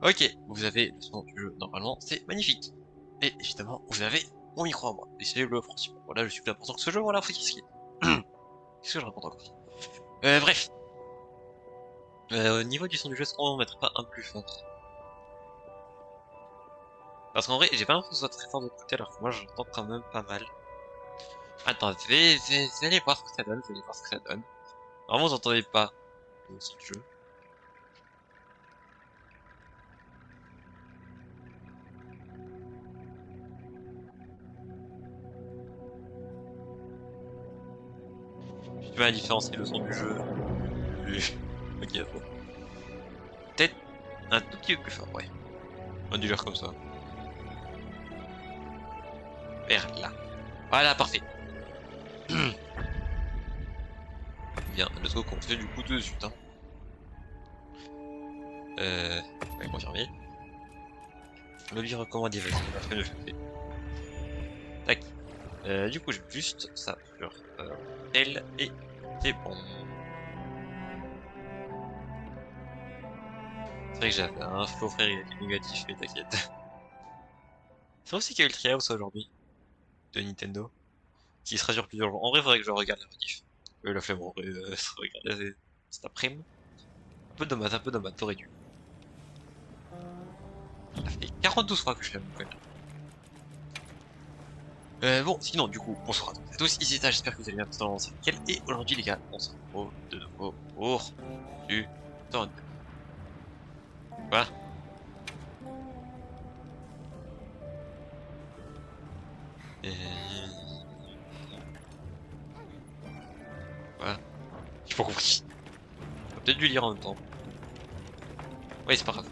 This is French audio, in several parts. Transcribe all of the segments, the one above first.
Ok, vous avez le son du jeu, normalement, c'est magnifique. Et évidemment, vous avez mon micro à moi. Et c'est le principe. Voilà, je suis plus important que ce jeu, voilà, faut qu'est-ce qu'il y ait. Qu'est-ce que je raconte encore bref. Au niveau du son du jeu, est-ce qu'on mettrait pas un plus fort? Parce qu'en vrai, j'ai pas l'impression que ce soit très fort de côté, alors que moi j'entends quand même pas mal. Attends, vous allez voir ce que ça donne, vous allez voir ce que ça donne. Vraiment, vous entendez pas le son du jeu. J'ai du mal à différencier le son du jeu. Ok, bon. Peut-être un tout petit peu plus fort, ouais. On va dire comme ça. Vers là. Voilà, parfait. Bien, let's go, qu'on fait du coup tout de suite. Hein. Ouais, confirmer. Lobby recommandé, vas-y, on va faire le fait. Tac. Du coup, je vais juste ça sur elle et c'est bon. C'est vrai que j'avais un faux frère, il était négatif, mais t'inquiète. C'est aussi qu'il y a eu le Treehouse aujourd'hui de Nintendo, qui sera sur plusieurs jours. En vrai, faudrait que je regarde la rediff. La flemme, en vrai, se regarder cet après-midi. Un peu de maths, t'aurais dû. Ça fait 42 fois que je fais mon code. Bon, sinon, du coup, bonsoir à toutes et à tous, ici Zeta, j'espère que vous allez bien dans c'est nickel. Et aujourd'hui, les gars, on se retrouve de nouveau pour du Torrent. Voilà. Voilà. J'ai pas compris. On va peut-être dû lire en même temps. Ouais, c'est pas grave.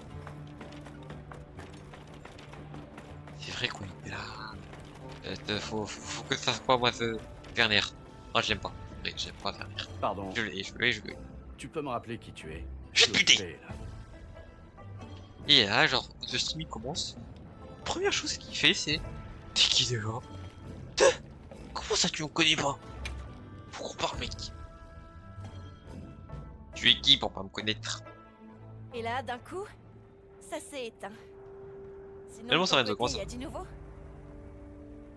C'est vrai qu'on était là. Faut que ça fasse quoi, moi, ce Werner. Ah, je l'aime pas. Ouais, j'aime pas Werner. Pardon. Je l'ai. Tu peux me rappeler qui tu es? Je vais te buter. Occupé, là. Et là, genre, The Steam commence. Première chose qu'il fait, c'est... T'es qui déjà? Comment ça, tu me connais pas? Pourquoi pas, mec? Tu es qui pour pas me connaître? Et là, d'un coup, ça s'est éteint. Sinon, Tellement de ça ton reste côté, comment y a du nouveau?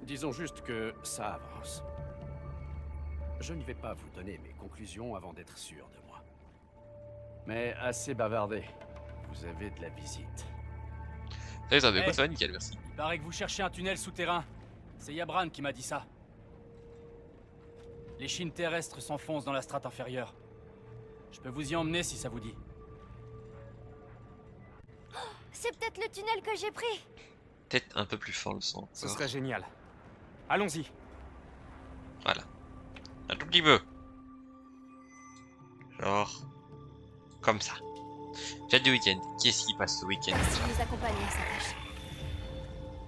Disons juste que ça avance. Je ne vais pas vous donner mes conclusions avant d'être sûr de moi. Mais assez bavardé. Vous avez de la visite. Salut, ça va, Hey. quoi, ça va, nickel, merci. Il paraît que vous cherchez un tunnel souterrain. C'est Yabran qui m'a dit ça. Les chines terrestres s'enfoncent dans la strate inférieure. Je peux vous y emmener si ça vous dit. C'est peut-être le tunnel que j'ai pris. Peut-être un peu plus fort le son. Ce serait génial. Allons-y. Voilà. Un tout petit peu. Genre... Comme ça. J'ai hâte du week-end. Qu'est-ce qui passe ce week-end? Merci de nous accompagner, Satoshi.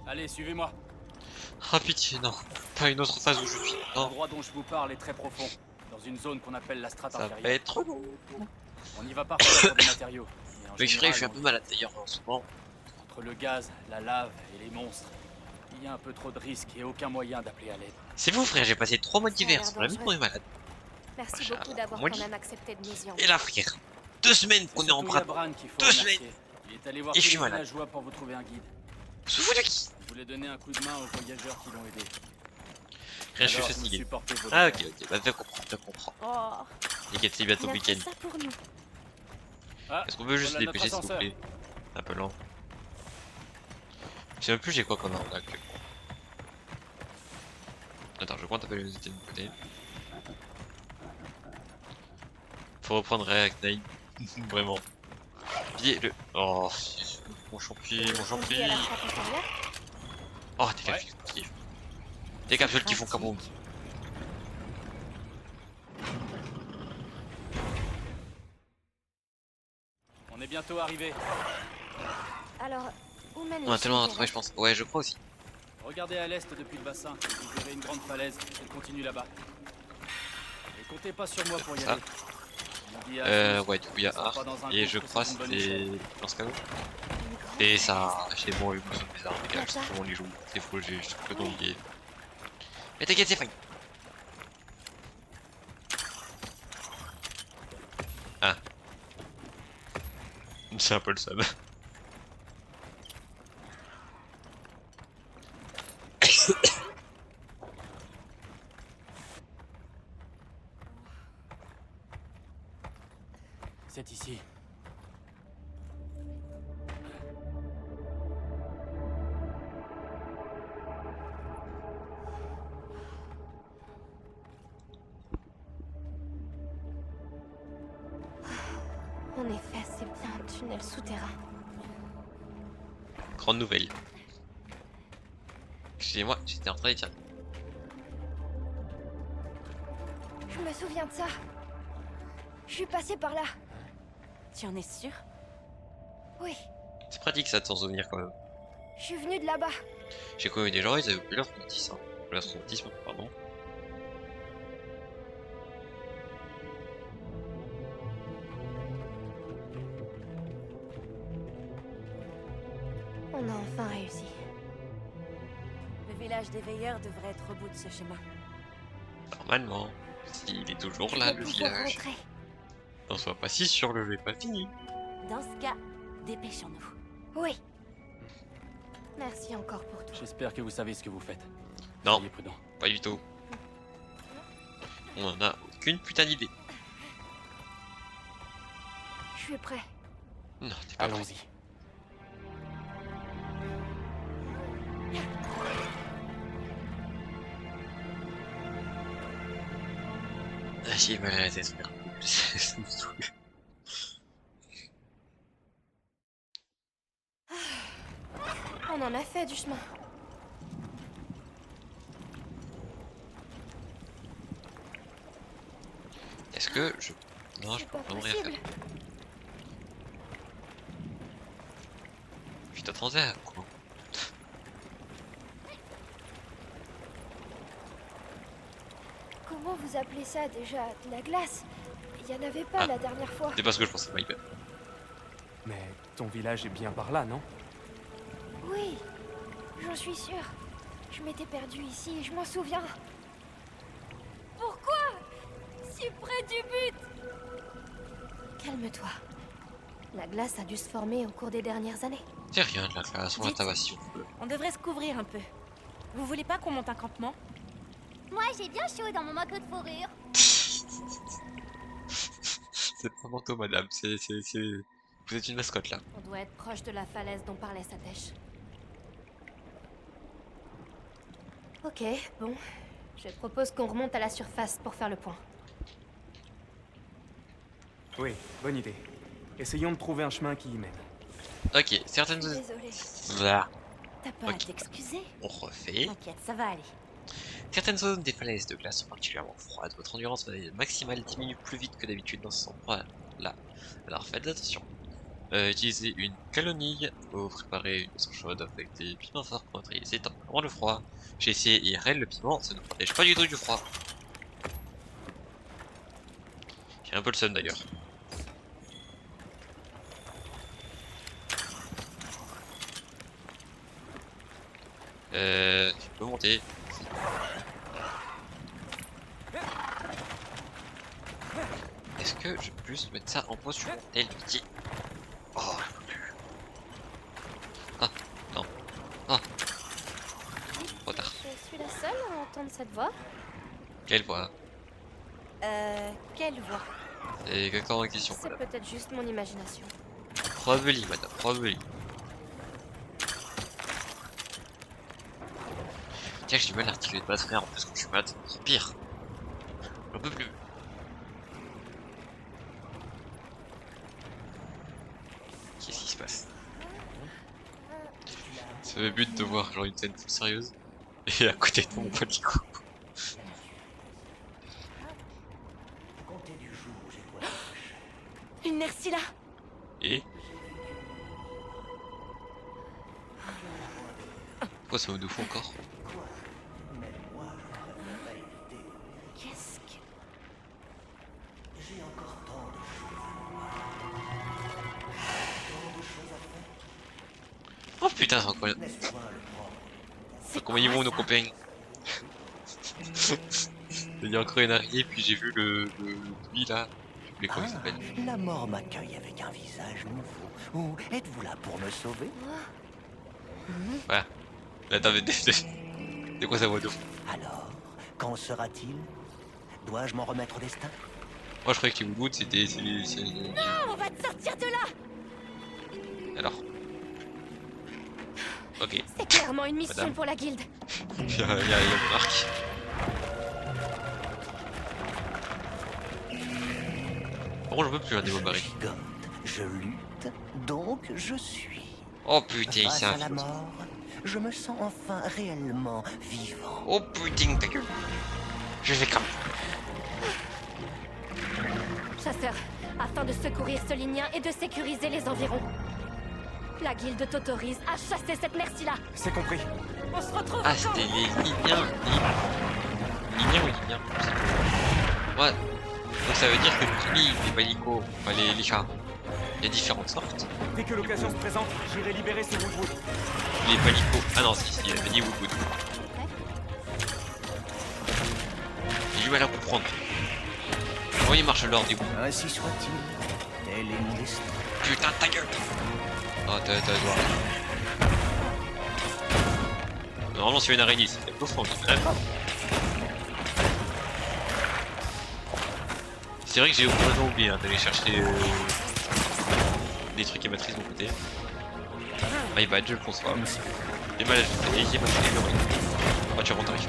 Allez, suivez-moi. Ah pitié, non. Pas une autre phase où je suis. Non, L'endroit dont je vous parle est très profond, dans une zone qu'on appelle la strate ça va inférieure. être long. On y va parfois pour des matériaux. mais en Mais je général, suis un peu malade d'ailleurs en ce moment. Entre le gaz, la lave et les monstres, il y a un peu trop de risques et aucun moyen d'appeler à l'aide. C'est vous frère, j'ai passé 3 mois Ça a d'hiver l'air sur la même dangereux. pour les malades. Merci Machin, beaucoup d'avoir moi, quand dis- même accepté de nous y Et emmener. là frère, 2 semaines C'est qu'on est en surtout bras. Yabran qu'il faut 2 remercier. semaines. Il est allé voir Et tous je les suis malade. villageois pour vous trouver un guide. Se fout de qui? Il voulait donner un coup de main aux voyageurs qui l'ont aidé. Rien, je suis Alors, vous fatigué. supportez vos Ah ok, douleurs. ok, bah je comprends, je comprends. Oh, T'inquiète, c'est bientôt il le a fait week-end. ça pour nous. Ah, Est-ce qu'on peut juste voilà dépêcher s'il vous notre plaît? Un peu lent. Je sais même plus j'ai quoi comme arme là actuellement. Attends, je crois taper les unités de mon côté. Faut reprendre React 9. Vraiment. Puis le. Oh, mon champi, mon champi. Conduit à la trappe inférieure. Oh, des capsules qui kiffent. Des capsules qui font kaboom. On est bientôt arrivé. Alors, où mène On a le tellement à chemin rattraper, je pense. Ouais, je crois aussi. Regardez à l'est depuis le bassin. Vous verrez une grande falaise. Elle continue là-bas. Et comptez pas sur moi pour y Ça. aller. Je dis à tous, Ouais, du coup, il y a ça sera A. pas dans un Et groupe je que crois c'est que une bonne échelle. c'est dans ce cas-là. Une grande Et falaise. ça, chez moi, ils me sont bizarres, les gars. Je sais comment on les joue. C'est faux, j'ai complètement oublié. Mais t'inquiète, c'est fine. Ah. C'est un peu le seum. C'est ici. En effet, c'est bien un tunnel souterrain. Grande nouvelle. Excusez-moi, j'étais en train de dire. Je me souviens de ça. Je suis passé par là. Tu en es sûr? Oui, C'est pratique ça de s'en souvenir quand même. je suis venu de là-bas. J'ai connu des gens, ils avaient oublié leur traumatisme. Leur traumatisme, pardon. On a enfin réussi. Le village des veilleurs devrait être au bout de ce chemin. Normalement. S'il est toujours Je là, vais le pouvoir village. rentrer. N'en sois pas si sûr, le jeu est pas fini. Dans ce cas, dépêchons-nous. Oui. Merci encore pour tout. J'espère que vous savez ce que vous faites. Non, Soyez prudents. pas du tout. On en a aucune putain d'idée. Je suis prêt. Non, t'es pas prêt. Allons-y. Ah, j'ai mal à la tête, frère. Ça me saoule. On en a fait du chemin. Est-ce que je... Non, je C'est peux pas vraiment rien faire. possible. Je t'attendais à quoi? Comment vous appelez ça déjà? De la glace? Il y en avait pas Ah. la dernière fois. C'est pas ce que je pensais, my bad. Mais ton village est bien par là, non? Oui, j'en suis sûre. Je m'étais perdue ici et je m'en souviens. Pourquoi? Si près du but. Calme-toi. La glace a dû se former au cours des dernières années. C'est rien de la classe, on la Dites. tabasse si on peut. On devrait se couvrir un peu. Vous voulez pas qu'on monte un campement? Moi, j'ai bien chaud dans mon manteau de fourrure. C'est pas manteau, madame, Vous êtes une mascotte là. On doit être proche de la falaise dont parlait Satesh. Ok, bon. Je propose qu'on remonte à la surface pour faire le point. Oui, bonne idée. Essayons de trouver un chemin qui y mène. Ok, certaines zones... Désolée. Voilà, T'as pas Ok. à t'excuser. on refait. T'inquiète, ça va aller. Certaines zones des falaises de glace sont particulièrement froides. Votre endurance maximale diminue plus vite que d'habitude dans ces endroits-là. Alors faites attention. Utilisez une calomille ou préparez une boisson chaude avec des piments forts pour neutraliser temporairement le froid. J'ai essayé IRL, le piment, ça ne protège pas du tout du froid. J'ai un peu le seum d'ailleurs. Tu peux monter. Est-ce que je peux juste mettre ça en pause sur mon tel petit. Oh, j'en peux plus. Ah, non. Ah. Trop tard. Je suis la seule à entendre cette voix. Quelle voix? Quelle voix? C'est exactement la question. C'est peut-être juste mon imagination. Probably, madame, probably. Tiens, j'ai du mal à articuler de batterie en plus quand je suis malade, c'est pire. J'en peux plus. Qu'est-ce qui se passe? Ça me bute de voir genre une scène full sérieuse et à côté de mon panico. Une Nersila. Et pourquoi ça me de fou encore? Qu'est-ce que... Oh putain, c'est incroyable. Comment ils vont nos copains? Il y a encore une araignée, puis j'ai vu le lui là. Je sais plus comment il s'appelle. La mort m'accueille avec un visage nouveau. Ou êtes-vous là pour me sauver? Voilà. Attends, mais de quoi ça vaut de fou? Alors, quand sera-t-il? Dois-je m'en remettre au destin? Moi je croyais que les Woodwood c'était. On va te sortir de là. Alors. Ok. C'est clairement une mission Madame. pour la guilde. Il y a mon arc. Par contre, je peux plus un démo barré. Gigote, je lutte, donc je suis. Oh putain, Face c'est à un la philosophe. mort, je me sens enfin réellement vivant. Oh putain, ta gueule. Je vais cramer. Chasseur, afin de secourir ce lignien et de sécuriser les environs. La guilde t'autorise à chasser cette Nersila. C'est compris. On se retrouve Ah, quand c'était les Ligniens. Ligniens ou Ligniens? Je sais plus. Ouais. Donc ça veut dire que les panicots, enfin les chats, il y a différentes sortes. Dès que l'occasion se présente, j'irai libérer ce Woodwood. Les panicots. Ah non, si, il avait dit Woodwood. J'ai du mal à comprendre. Comment il marche l'ordre des Woodwood? Ainsi soit-il. Tel est mon destin. Putain, ta gueule! Oh, t'as droit. Normalement, c'est une araignée, c'est peut-être l'offrande. C'est vrai que j'ai complètement oublié hein, d'aller chercher des trucs émettrices de mon côté. My bad, je le conçois. J'ai mal ajouté, j'ai pas fait le. Oh, tu rentres, t'arrives.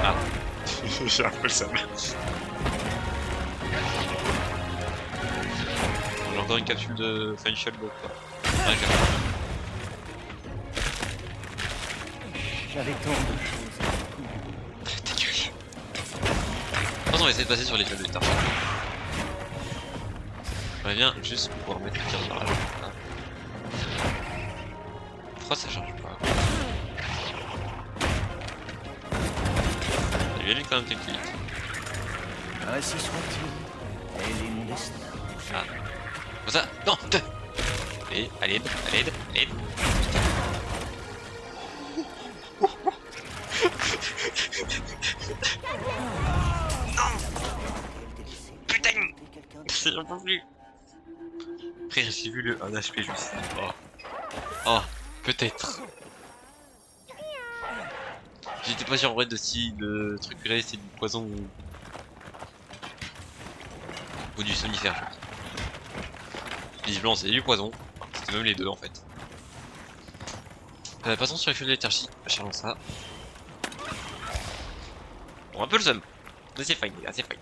Ah. J'ai un peu le seum. J'ai encore une capsule de Financial Block quoi. Ouais, J'avais tant de choses. ta gueule. Je pense qu'on va essayer de passer sur les tables de Starship. J'aimerais bien juste pouvoir mettre le tir de barrage. Là. Pourquoi ça charge pas? Il y a quand même quelques hits. Ainsi soit-il. Tel est mon destin. Ah. Comme ça. Non. Allez, à l'aide, à l'aide, à l'aide. Putain. J'en peux plus. Après j'ai vu le 1 HP juste. Oh. Oh, peut-être. J'étais pas sûr en vrai de si le truc là c'est du poison ou du somnifère. Je pense. Visiblement c'est du poison. C'était même les deux en fait. Passons sur les feux de léthargie. Acharnons ça. Bon, un peu le seum. Mais c'est fine, les gars, c'est fine.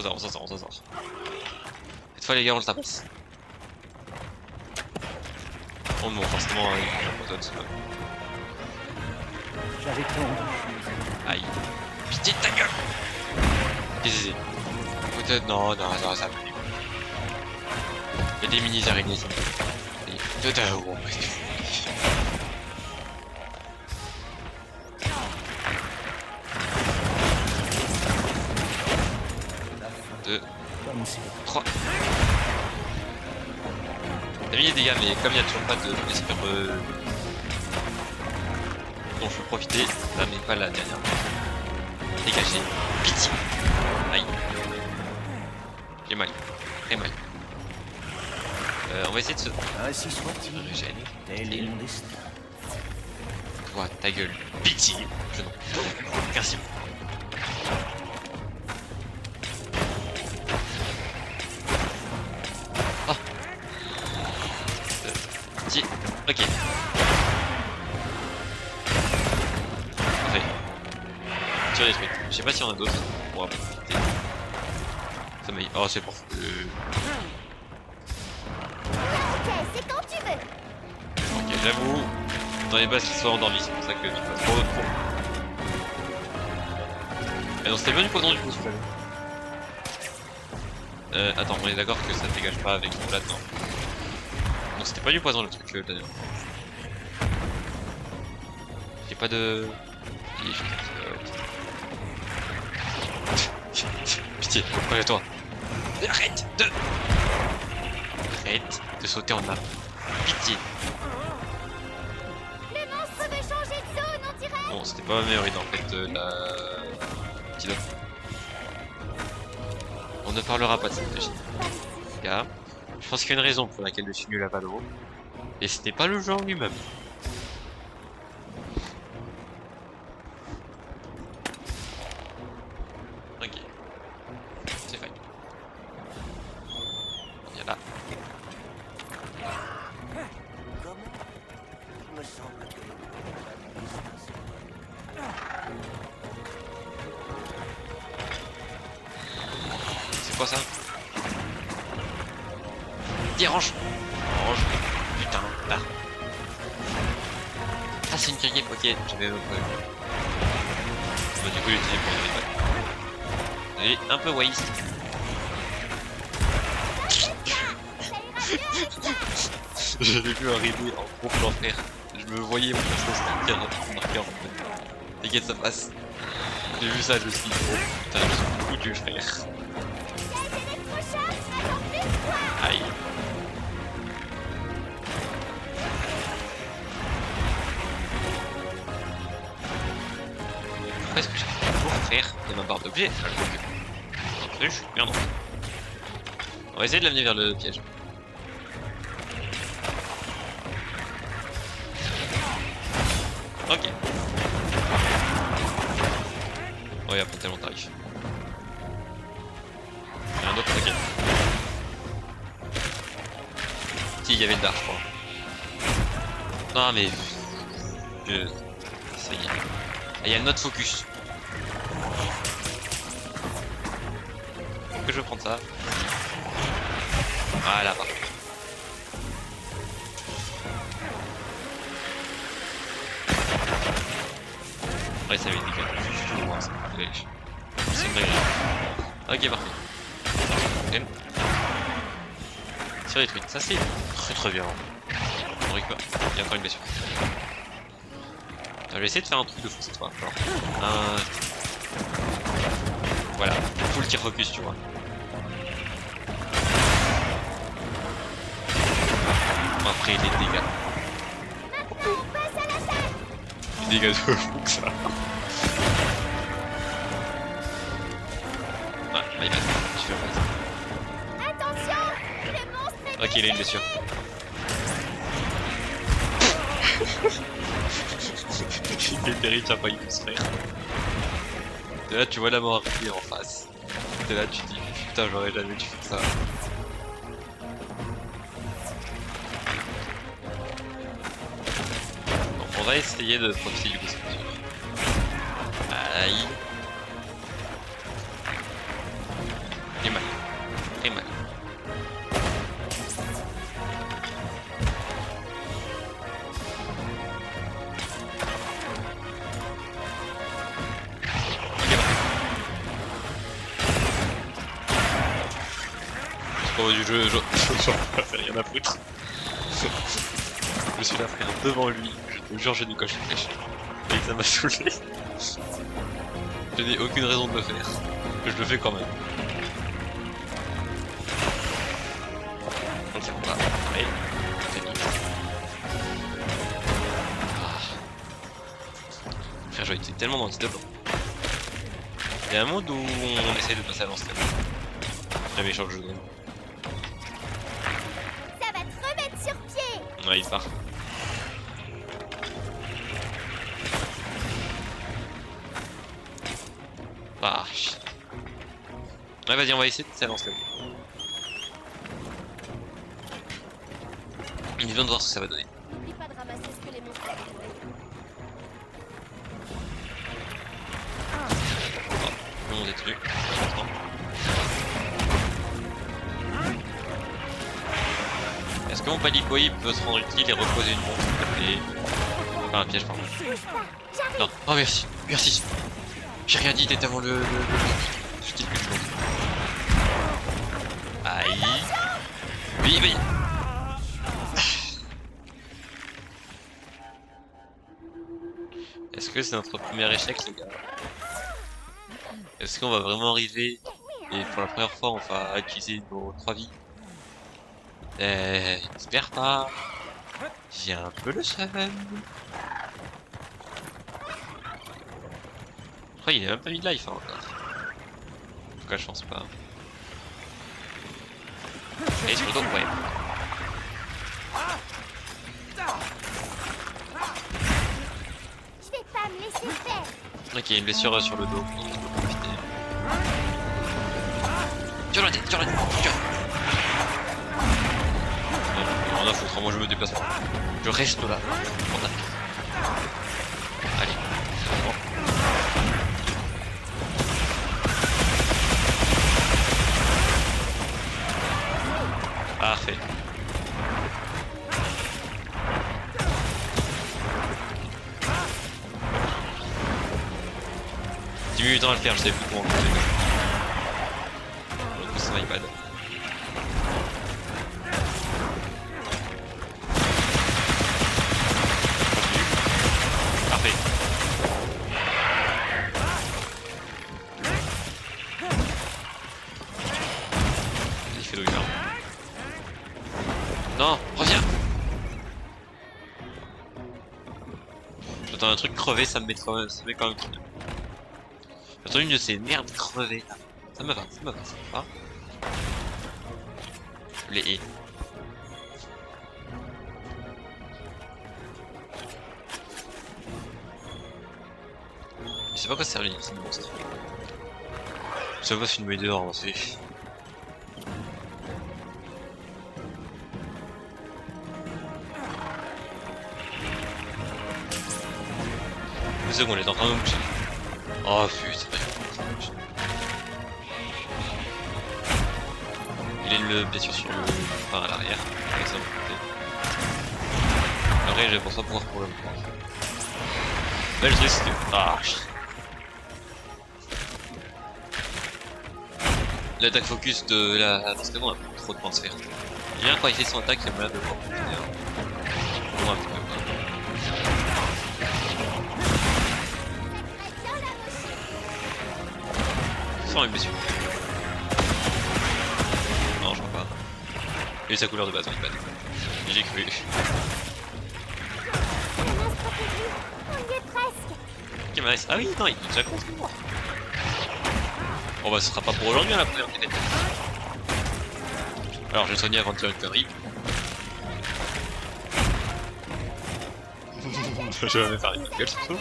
On s'en sort. Cette fois les gars on le tape. Oh non, forcément, il y a un poison, J'avais tant de choses. aïe. Pitié de ta gueule. Qu'est-ce que c'est? Peut-être, non, ça va. Il y a des mini araignées ici. Oh, Deux. Pensez. 3. T'as mis les dégâts, mais comme il n'y a toujours pas de blessure dont je peux profiter, là mais pas la dernière. Dégagez. Pitié. Aïe. J'ai mal. Très mal. On va essayer de se Ainsi soit-il. régénérer. Tel est mon destin. Toi, ta gueule. Pitié. Je non. Merci. Ah. Pitié. Ok. Parfait. Tire les trucs. Je sais pas s'il y en a d'autres. On va profiter. Sommeil. Oh, c'est bon. Ok, c'est quand tu veux. Ok, j'avoue. J'attendais pas qu'il soit endormi, c'est pour ça que je passe trop. Mais non, c'était bien du poison du coup, ce attends, on est d'accord que ça dégage pas avec là-dedans. Non, c'était pas du poison le truc d'ailleurs. J'ai pas de. Pitié, prends-toi. Arrête de sauter en avant. Pitié. Le monstre veut changer de zone, on dirait. Bon, c'était pas ma meilleure idée en fait, la petite offre. On ne parlera pas de cette logique. Car je pense qu'il y a une raison pour laquelle je suis nul à Valo. Et ce n'est pas le jeu en lui-même. Ok. C'est fait. Il y a là. Comment? Il me semble que... C'est quoi ça? Dérange. Range. Putain, là. Ah, c'est une guerrier. Ok, j'avais même pas vu. Bah, du coup, l'utiliser pour les balles. Et un peu waste. Je l'ai vu arriver en gros plan frère. Je me voyais mon personnage sortir marqué en fait. T'inquiète, ça passe. J'ai vu ça, je me suis dit, oh putain, je suis foutu frère. Aïe. Pourquoi est-ce que j'ai toujours frère de ma barre d'objet? Je suis merde. On va essayer de l'amener vers le piège. Ok. Oh, il y a pas tellement tarif. Il y a un autre paquet. Si, il y avait le dard, je crois. Non, mais. Ça y est. Il y a le note focus. Faut que je prenne ça. Voilà, parfait. Ouais, ça va être nickel. C'est une règle. Ok, parfait. Ok. Sur les trucs, ça c'est très bien. On récupère. Il y a encore une blessure. Je vais essayer de faire un truc de fou cette fois. Genre, voilà, full tir focus, tu vois. Après, les dégâts. Les dégâts de fou que ça. Ouais, my bad. Je fais pas ça. Attention, le monstre est Ok, il a une blessure. Il est terrible, t'as pas eu se faire. De là, tu vois la mort arriver en face. De là, tu te dis putain, j'aurais jamais dû faire ça. Bon, on va essayer de profiter du coup, c'est sûr. Aïe. Très mal. Très mal. Du jeu, j'en fais rien à foutre. Je suis là frère devant lui, je te jure je n'y coche flèche. Et ça m'a saoulé. Je n'ai aucune raison de le faire. Que je le fais quand même. Ok, on va. Allez, c'est bien. Frère, j'ai été tellement dans le stop. Il y a un monde où on essaie de passer à l'ancienne. Jamais change de jeu. Ça va te remettre sur pied. Ouais, il part. Ah, shit. Ouais, vas-y, on va essayer de passer à l'ancienne. Il est bien de voir ce que ça va donner. N'oublie pas de ramasser ce que les monstres ont trouvé. Tout le monde est tenu. Est-ce que mon palicoï peut se rendre utile et reposer une bombe et... Enfin, un piège, pardon. Non, oh merci, merci. J'ai rien dit, t'étais avant le... Je dis plus de monde. Aïe. Oui, oui. Est-ce que c'est notre premier échec, les gars? Est-ce qu'on va vraiment arriver et pour la première fois on va utiliser nos 3 vies? J'espère pas. J'ai un peu le seum. Je crois qu'il a même pas mis de life hein, encore. En tout cas je pense pas. Et sur le dos, ouais. Je vais pas me laisser faire. Ok, une blessure sur le dos. On peut profiter. Tire la tête, tire la tête, tire. Non, rien à foutre, moi je me déplace pas. Je reste là. Allez, c'est bon. Parfait. J'ai mis du temps à le faire, je savais plus comment on faisait. Le coup c'est un iPad. Parfait. Il fait douille. Non, reviens. J'entends un truc crever, ça me met quand même, J'entends une de ces merdes crevées là. Ça me va, ça me va. Je les hais. Je sais pas quoi sert les monstres. Je sais pas si une meille dehors, c'est. 2 secondes, il est en train de me bouger. Oh putain. Il a une blessure sur le... Enfin à l'arrière. Avec ça, après, je pense pas pouvoir pour le moment. Belle risque. Ah. L'attaque focus de la Discord a trop de transfert. Bien quand il fait son attaque, il a moyen de pouvoir continuer. Bon, un petit peu. Sans une blessure. Non, je crois pas. Et sa couleur de base, on y va. J'ai cru. On y est presque. Ok, nice. Ah oui, non, il est déjà contre moi. Bon bah ce sera pas pour aujourd'hui hein, la première défaite. Alors je vais soigner avant de tirer une connerie. Je vais me faire une gueule surtout.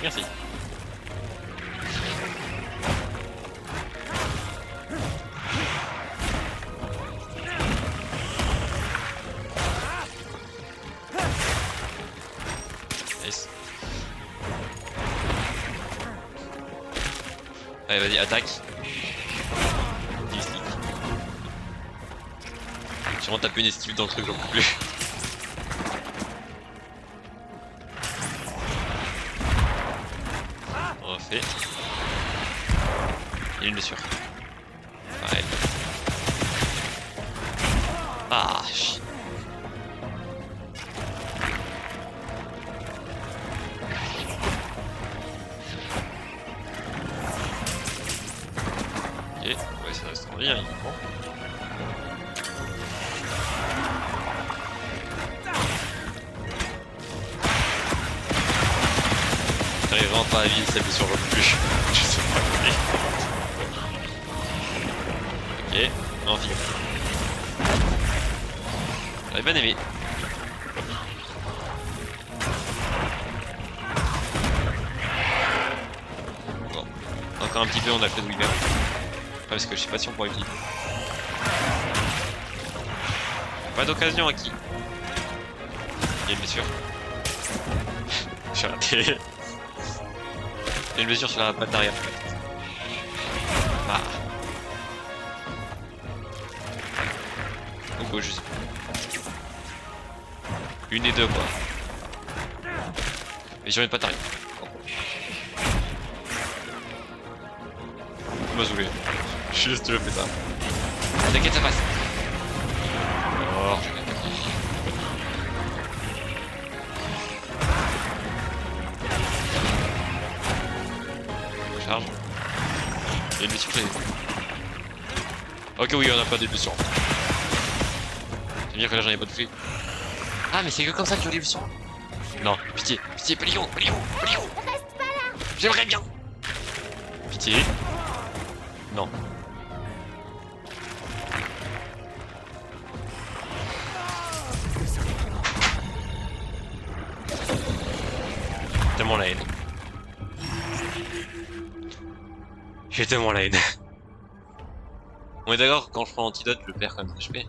Merci. Nice. Allez vas-y attaque. J'ai vraiment tapé une esquive dans le truc, j'en peux plus. On refait. Il y a une blessure. Pareil. Ah shit. Ok, on va essayer de rester en vie, hein, évidemment. vraiment pas avis de sa blessure non plus. Je sais pas. Ok, non, figure. J'aurais bien aimé. Bon, encore un petit peu, on a fait de Weaver. Parce que je sais pas si on pourra utiliser. Pas d'occasion acquis. Il y a une blessure. J'ai raté. Il y a une blessure sur la patte arrière. Ah. Ou gauche, je sais pas. Une des deux quoi. Mais sur une patte arrière. Il m'a saoulé. Juste je fais ça. T'inquiète, ça passe. Alors, je vais charge. Il y a une blessure. Ok, oui, on a pas de blessure. C'est-à-dire que là j'en ai pas touché. Ah, mais c'est que comme ça que tu as des blessures. Non, pitié, pitié, Pélion, Pélion, Pélion. Reste pas là. J'aimerais bien. Pitié. Non. Tellement la haine. J'ai tellement la haine. On est d'accord, quand je prends l'antidote, je perds quand même des HP.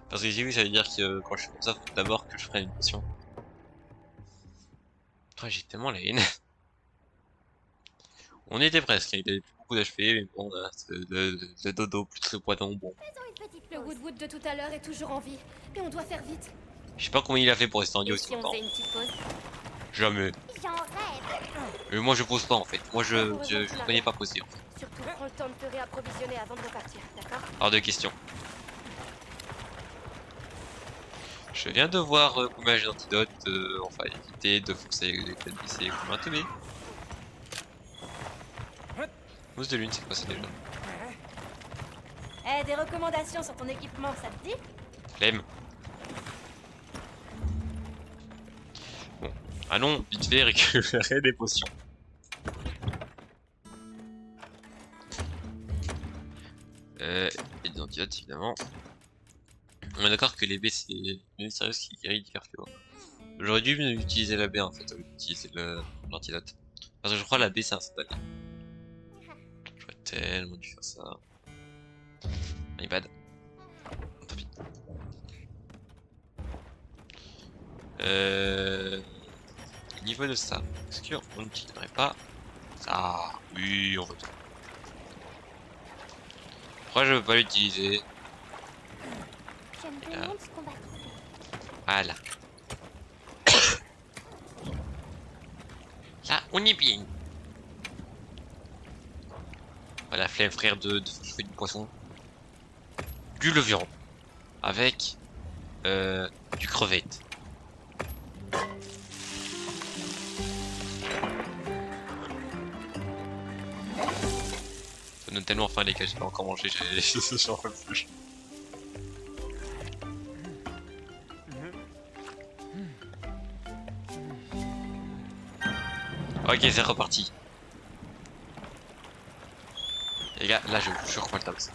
Parce que j'ai vu, ça veut dire que quand je fais comme ça, faut d'abord que je prenne une potion. Oh, j'ai tellement la haine. On y était presque, il avait plus beaucoup d'HP, mais bon, le dodo plus le poison, bon. Faisons une petite Le pause. Woodwood de tout à l'heure est toujours en vie. Mais on doit faire vite. Je sais pas comment il a fait pour rester en vie Et aussi si on longtemps. faisait une petite pause? Jamais. J'en rêve. Moi je pose pas en fait. Moi je connais pas poser en fait. Surtout, prends le temps de te réapprovisionner avant de repartir, d'accord? Hors de question. Je viens de voir combien j'ai d'antidotes, enfin éviter de forcer les blessés comme un teubé. Mousse de lune, c'est quoi ça déjà? Eh, des recommandations sur ton équipement, ça te dit? Flemme. Bon, allons vite fait récupérer des potions. Et des antidotes évidemment. On est d'accord que les B c'est une sérieuse qui guérit divers fléaux. J'aurais dû utiliser la B en fait, au lieu d'utiliser l'antidote. Parce que je crois que la B c'est instantané. J'aurais tellement dû faire ça. My bad. Tant pis. Niveau de ça, est-ce qu'on n'utiliserait pas ça? Oui, on va. Pourquoi je veux pas l'utiliser? Je me demande ce qu'on va trouver. Voilà. Là, on est bien. Voilà, flemme frère de je fais du poisson. Du leviron. Avec du crevette. Ça donne tellement faim les gars, j'ai pas encore mangé, j'en peux plus. Ok, c'est reparti. Les gars, là je reprends le tabac.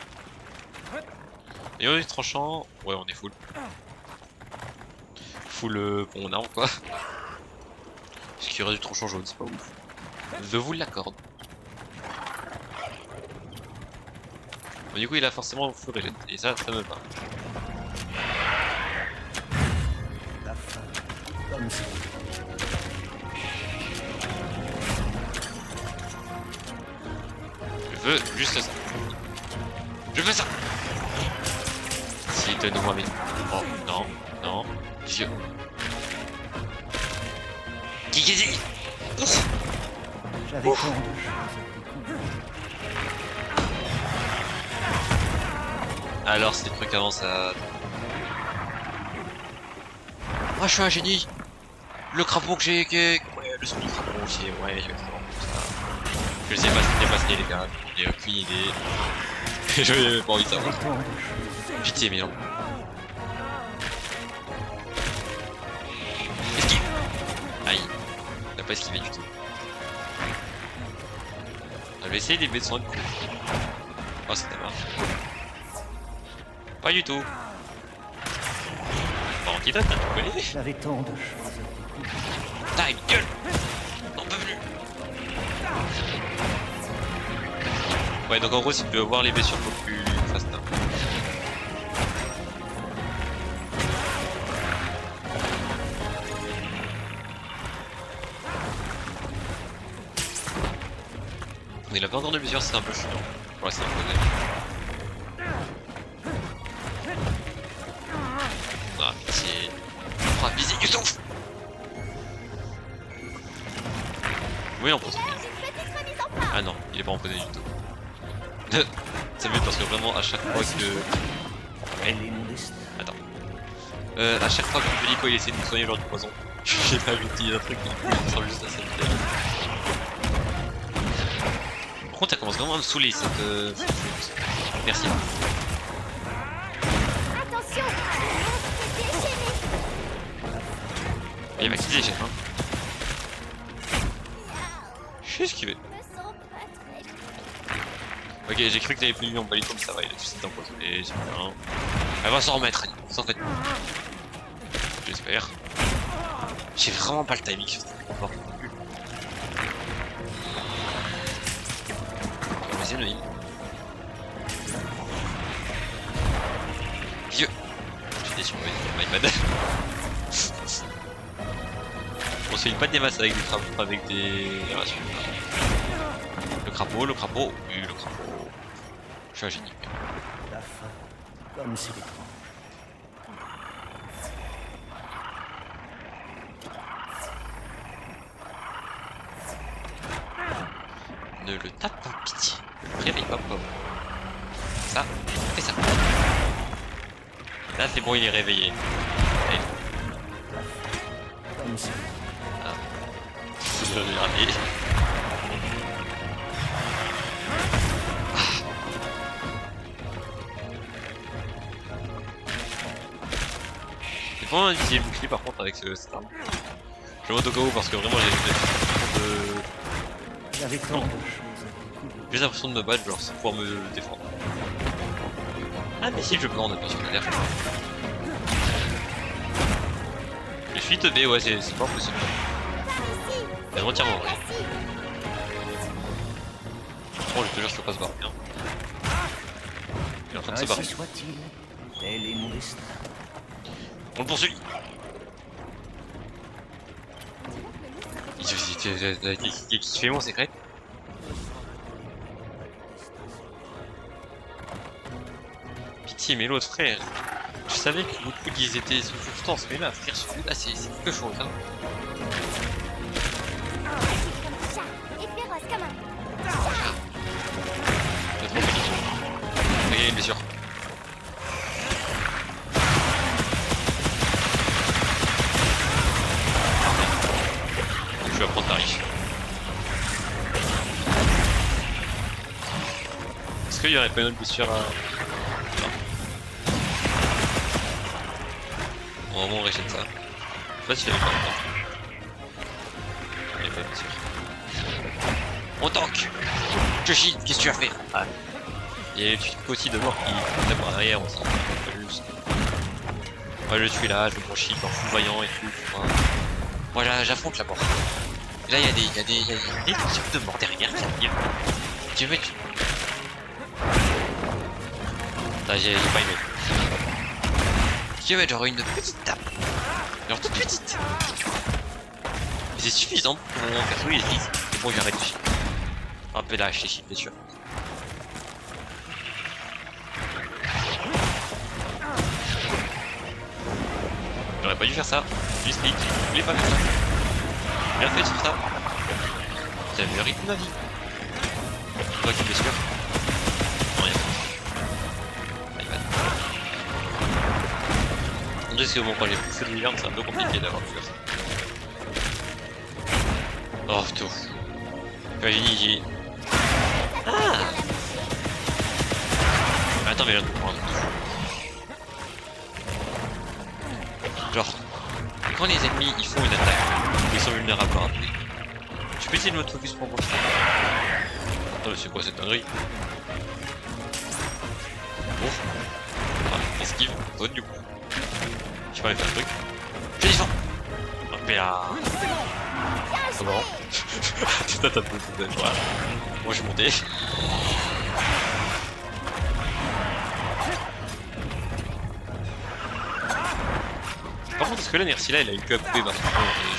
Et on est tranchant. Ouais, on est full. Full bon arme quoi. Ce qui aurait du tranchant jaune, c'est pas ouf. Je vous l'accorde. Bon, du coup, il a forcément full régène. Et ça me va. La fin, comme ça. Je veux juste ça. Je veux ça. Si, donne-moi mes... Oh, non, non. Dieu. Kikidi. J'avais tant de choses à découvrir. Alors, ces trucs avancent à... Moi, je suis un génie. Le crapaud que j'ai... Ouais, le son du crapaud aussi. Ouais, je vais faire ça. Je sais pas ce qui est passé, les gars. J'ai aucune idée. J'avais pas envie de savoir. Tant de choses. Pitié, mais non. Esquive. Aïe. pas esquiver du tout. Je vais essayer d'élever de son coup. Oh, c'était marrant. Pas du tout. Pas antidote, hein, tu connais. J'avais tant de choses à découvrir. Ta gueule! Non, pas venu! Ouais, donc en gros, si tu veux voir les blessures beaucoup plus fast. Hein. Il a pas encore de blessures, c'est un peu chiant. Ouais, c'est un peu ah, pitié. Oh, visez du souffle! Oui, on peut. Ah non, il est pas empoisonné du tout. C'est mieux parce que vraiment à chaque fois que... Elle est mon destin. Attends. À chaque fois que Pelico il essaie de me soigner genre du poison, j'ai pas utilisé un truc qui ressemble juste à ça. Par contre, ça commence vraiment à me saouler cette... Merci. Attention, le monstre est déchaîné. Il va quitter les chefs, hein. Je suis esquivé. Je me sens pas très... Ok, j'ai cru que t'avais plus mis en Pelico, mais ça va, il a tout de suite empoisonné, c'est bien. Elle va s'en remettre, sans fait. J'espère. J'ai vraiment pas le timing sur cette combat. Vas-y, le heal. Vieux. J'ai déçu, my bad. On se fait pas des masses avec des crapauds, avec des... Le crapaud, oui, le crapaud. Je suis un génie. La fin, comme c'est étrange. Ne le tape pas, pitié. Ne le réveille pas, pauvre. Ça, fais ça. Là, c'est bon, il est réveillé. Allez. Comme c'est Ah. Je vais rater. C'est bon d'utiliser le bouclier par contre avec cette arme. Je monte au cas où parce que vraiment J'avais tant de choses à découvrir. j'ai l'impression de me battre genre sans pouvoir me défendre. Ah mais si je peux en être sur la terre. Je suis teubé, ouais c'est pas possible. C'est entièrement vrai. Bon je te jure je peux pas se barrer hein. Il est en train de se barrer. Ainsi soit-il, tel est mon destin. On le poursuit. Qui fait mon secret? Pitié mais l'autre frère. Je savais que beaucoup ils étaient sous substance mais là frère celui-là c'est quelque chose hein. Comme un chat et féroce comme un... J'ai trop paniqué. Il y a une blessure. Je vais prendre Paris. Est-ce qu'il y aurait pas une autre blessure à... Non. On va vraiment régénérer ça. Je sais pas s'il y avait pas longtemps. Il n'y a pas de blessure. On tank. Je shield, qu'est-ce que tu as fait? Ah. Il y a le truc aussi de mort qui tape en arrière aussi. Juste. Moi je suis là, je me shield en full vaillant et tout. Moi j'affronte la mort. Et là il y a des types de mort derrière qui arrivent. Tu veux mettre... Là j'ai pas aimé. Tu veux mettre genre une petite tape. Genre toute petite. Mais c'est suffisant pour mon perso il est 10. C'est bon j'arrête de chier. Un peu là, je t'ai chier bien sûr. J'aurais pas dû faire ça. Juste clic, je voulais pas faire ça. Bien fait sur ça. C'est le meilleur rythme de ma vie. Toi qui es sûr. Non, rien. Allez, vas-y. On dirait que bon, quand j'ai poussé le milliard, c'est un peu compliqué d'avoir pu faire ça. Oh, tout. J'ai... Ah! Attends, mais je viens de comprendre. Genre, quand les ennemis ils font une attaque, ils sont vulnérables à un truc. Je peux essayer le mode focus pour moi. Oh mais c'est quoi cette dinguerie? Bon. Ah, esquive, zone du coup. Je sais pas aller faire un truc. Je descends. Hop là. C'est marrant. Putain t'as peu de voilà. Moi je suis monté. Par contre est-ce que là Nercy là il a eu que à couper parce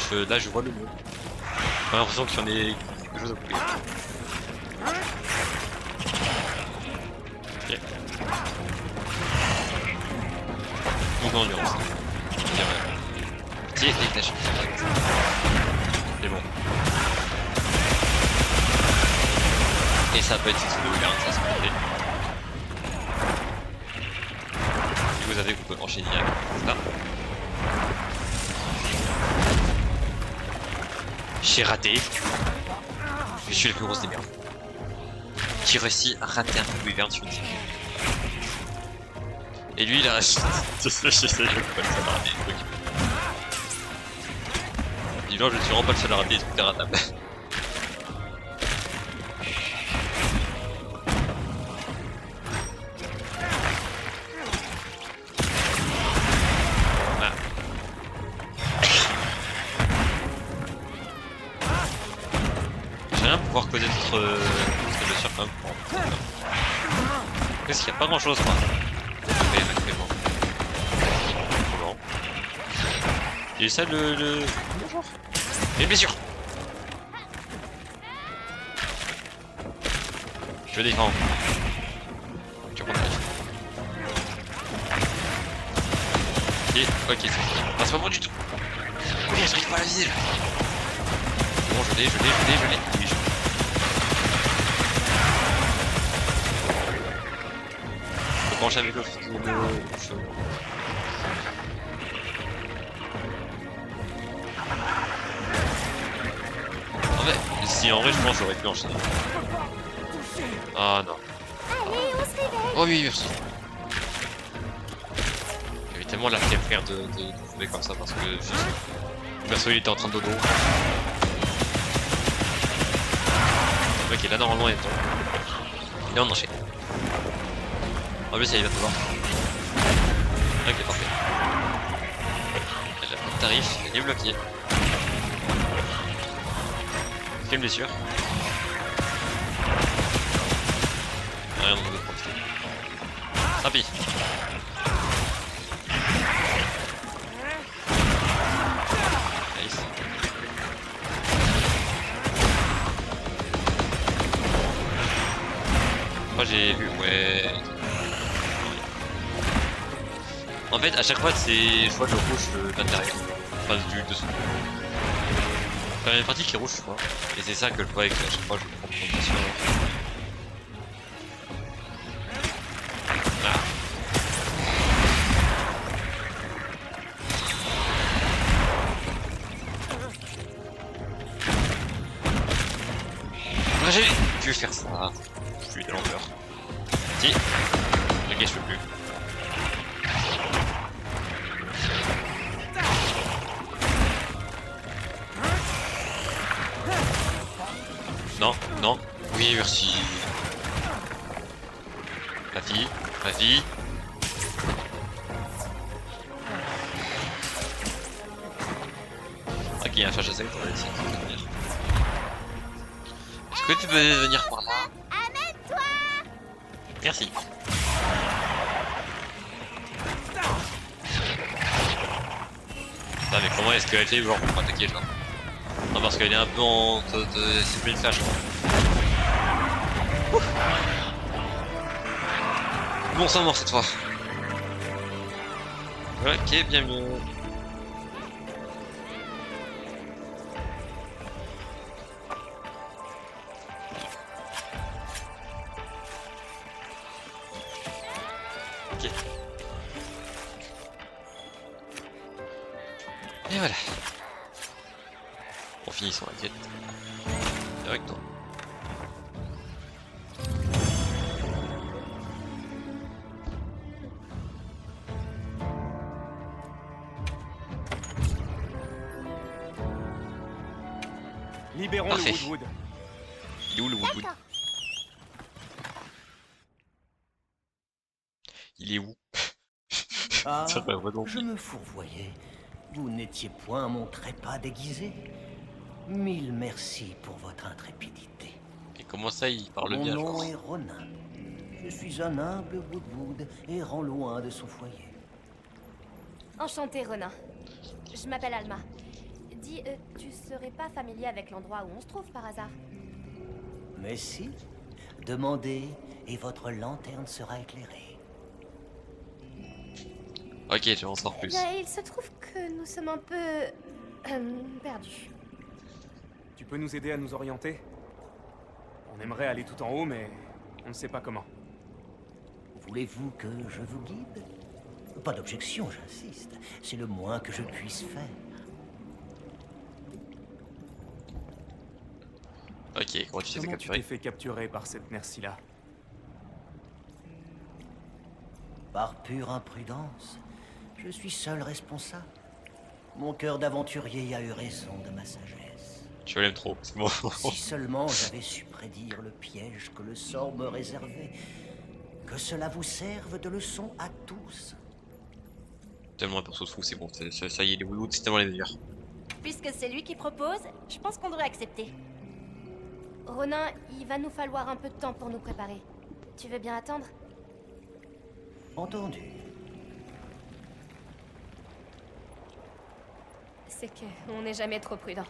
que là je vois le mot. J'ai l'impression qu'il y en ait quelque chose à couper. Ok. Donc en endurance. Petit déclenché. C'est bon. Et ça peut être ici de regarde, ça se fait. Si vous avez, vous pouvez enchaîner avec ça. J'ai raté. Je suis la plus grosse des merdes. Qui réussit à rater un peu Wyvern sur une scène. Et lui il a réussi. J'essaie de pas le seul à rater les trucs. Dis-donc, je ne suis vraiment pas le seul à rater les trucs ratables. Voilà. J'aimerais bien pouvoir causer d'autres. Parce que bien sûr, quand même. Qu'est-ce qu'il n'y a pas grand chose, quoi. Actuellement. Bon. Et ça, le. Bonjour. Et bien sûr. Je défends. Tu prends la vie. Ok, c'est fini. Ah, c'est pas bon du tout. Oui, je n'arrive pas à la viser là. Bon, je l'ai. Oui, je penche avec le feu. En fait, si en vrai je pense j'aurais pu enchaîner. Ah non. Allez, on se réveille. Oh oui, merci. J'avais tellement la flemme de trouver comme ça parce que juste... le perso il était en train de dodo. Ok, là normalement il est temps. Et on enchaîne. En plus il va te voir. Ok, parfait. J'ai pas de tarif, il est bloqué. Quelle blessure. Rien de profiter. Rapide. Nice. Moi j'ai vu, ouais. En fait, à chaque fois, c'est soit le rouge de l'intérieur, enfin du dessous. Enfin, il y a une partie qui est rouge, je crois. Et c'est ça que je vois avec à chaque fois, je prends position. Ah. Moi, j'ai pu faire ça. Je suis de l'ampleur. Si. Ok, je peux plus. Non, non. Oui, merci. La fille, la fille. Ok, il y a un chat chassé, on va essayer de venir. Est-ce que tu peux venir par là? Amène-toi. Merci. Putain, mais comment est-ce qu'elle fait genre pour attaquer genre? Non, parce qu'elle est un peu en... c'est plus une flash. Bon sang mort cette fois. Ok, bien mieux. Ok. Et voilà. On finit son la quête. Avec toi. Libérons Parfait. le Woodwood. Il est où le Woodwood? D'accord. Il est où? Ah, Ça va vraiment. je me fourvoyais. Vous n'étiez point mon trépas déguisé. Mille merci pour votre intrépidité. Et comment ça, il parle Mon bien, nom genre? est Ronin. Je suis un humble Woodwood errant loin de son foyer. Enchanté, Ronin. Je m'appelle Alma. Dis, tu serais pas familier avec l'endroit où on se trouve par hasard? Mais si, demandez et votre lanterne sera éclairée. Ok, tu en sors Eh plus. bien, il se trouve que nous sommes un peu... perdus. Tu peux nous aider à nous orienter? On aimerait aller tout en haut, mais on ne sait pas comment. Voulez-vous que je vous guide? Pas d'objection, j'insiste. C'est le moins que je puisse faire. Ok, comment tu t'es fait Comment tu capturer? t'es fait capturer par cette merci-là? Par pure imprudence, je suis seul responsable. Mon cœur d'aventurier a eu raison de ma sagesse. Tu l'aimes trop, c'est bon. Si seulement j'avais su prédire le piège que le sort me réservait, que cela vous serve de leçon à tous. Tellement un perso de fou, c'est bon. Ça y est, les Woodwood, c'est tellement les meilleurs. Puisque c'est lui qui propose, je pense qu'on devrait accepter. Ronin, il va nous falloir un peu de temps pour nous préparer. Tu veux bien attendre? Entendu. C'est que on n'est jamais trop prudent.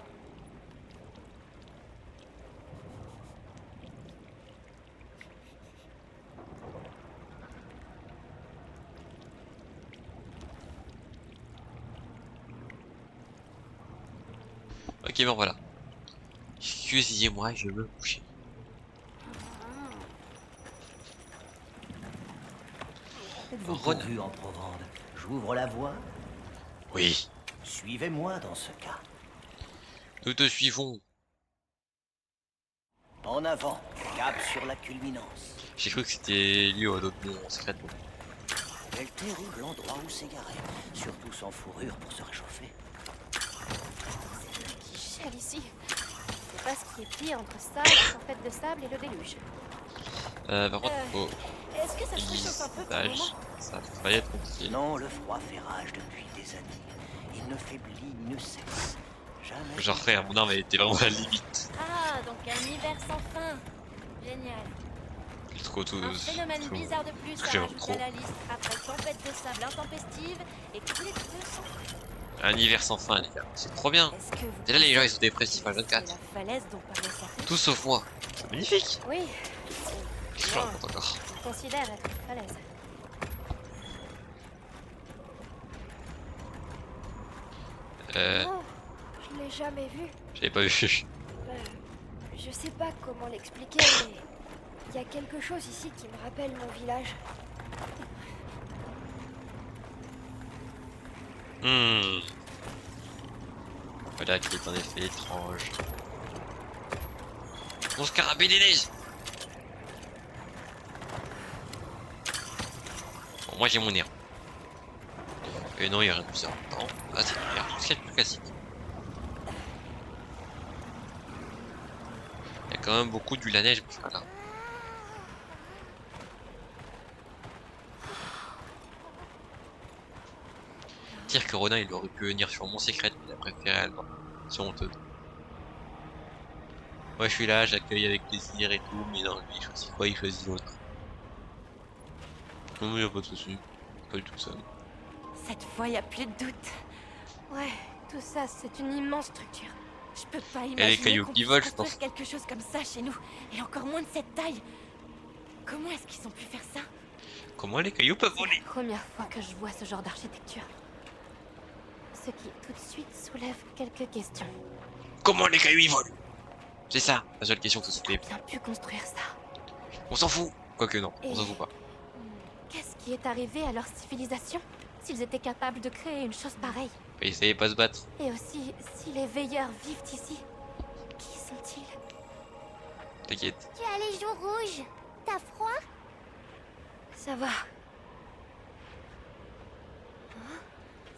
Ok, ben voilà. Excusez-moi, je veux me coucher. Êtes-vous Ronin. pourvu en Provende? J'ouvre la voie. Oui, Suivez-moi dans ce cas. nous te suivons. En avant, cap sur la culminance. J'ai cru que c'était lié à d'autres noms secrètement. Quel terrible endroit où s'égarer, surtout sans fourrure pour se réchauffer. Qui chale ici. C'est pas ce qui est pire entre ça, la tempête de sable et le déluge. Par contre, faut Est-ce que ça se réchauffe un peu pour le lisage. moment? Ça va être compliqué. Non, le froid fait rage depuis des années. Il ne faiblit ni ne cesse. Jamais. Genre frère, mon arme elle était vraiment à la limite. Ah, donc un hiver sans fin. Génial. Trop tout. Un phénomène trop- bizarre de plus J'aime à rajouter trop. à la liste après tempête de sable intempestive et tous les trucs de sang. Un hiver sans fin, les gars. C'est trop bien. Est-ce que vous Déjà, les gens ils pensez sont dépressifs à que c'est 24. la falaise dont parlait Safi? Tout sauf moi. C'est magnifique. Oui. Qu'est-ce que je raconte encore? Je considère être une falaise. Oh, je l'ai jamais vu. J'avais pas vu. Je sais pas comment l'expliquer, mais il y a quelque chose ici qui me rappelle mon village. Voilà qui est en effet étrange. Mon scarabée des neiges. Bon, moi j'ai mon air. Et non, il y a rien de bizarre. Non, là c'est clair. Tout ce qui est plus classique. Il y a quand même beaucoup de la neige, mais c'est pas grave. Dire que Ronin il aurait pu venir sur mon secret, mais il a préféré Alma. C'est honteux. Moi je suis là, j'accueille avec plaisir et tout, mais non, lui il choisit quoi? Il choisit l'autre. Non, mais y'a pas de soucis. Pas du tout ça. Cette fois, y a plus de doute. Ouais, tout ça, c'est une immense structure. Je peux pas les imaginer cailloux qu'on qui puisse volent, je construire pense. quelque chose comme ça chez nous, et encore moins de cette taille. Comment est-ce qu'ils ont pu faire ça? Comment les cailloux peuvent C'est voler? la première fois que je vois ce genre d'architecture. Ce qui tout de suite soulève quelques questions. Comment les cailloux ils volent? C'est ça, la seule question que ça se Qui a fait. bien pu construire ça? On s'en fout. Quoique non, on Et- s'en fout pas. Qu'est-ce qui est arrivé à leur civilisation s'ils étaient capables de créer une chose pareille? Ils savaient pas se battre. Et aussi, si les veilleurs vivent ici, qui sont-ils? T'inquiète. Tu as les joues rouges. T'as froid? Ça va.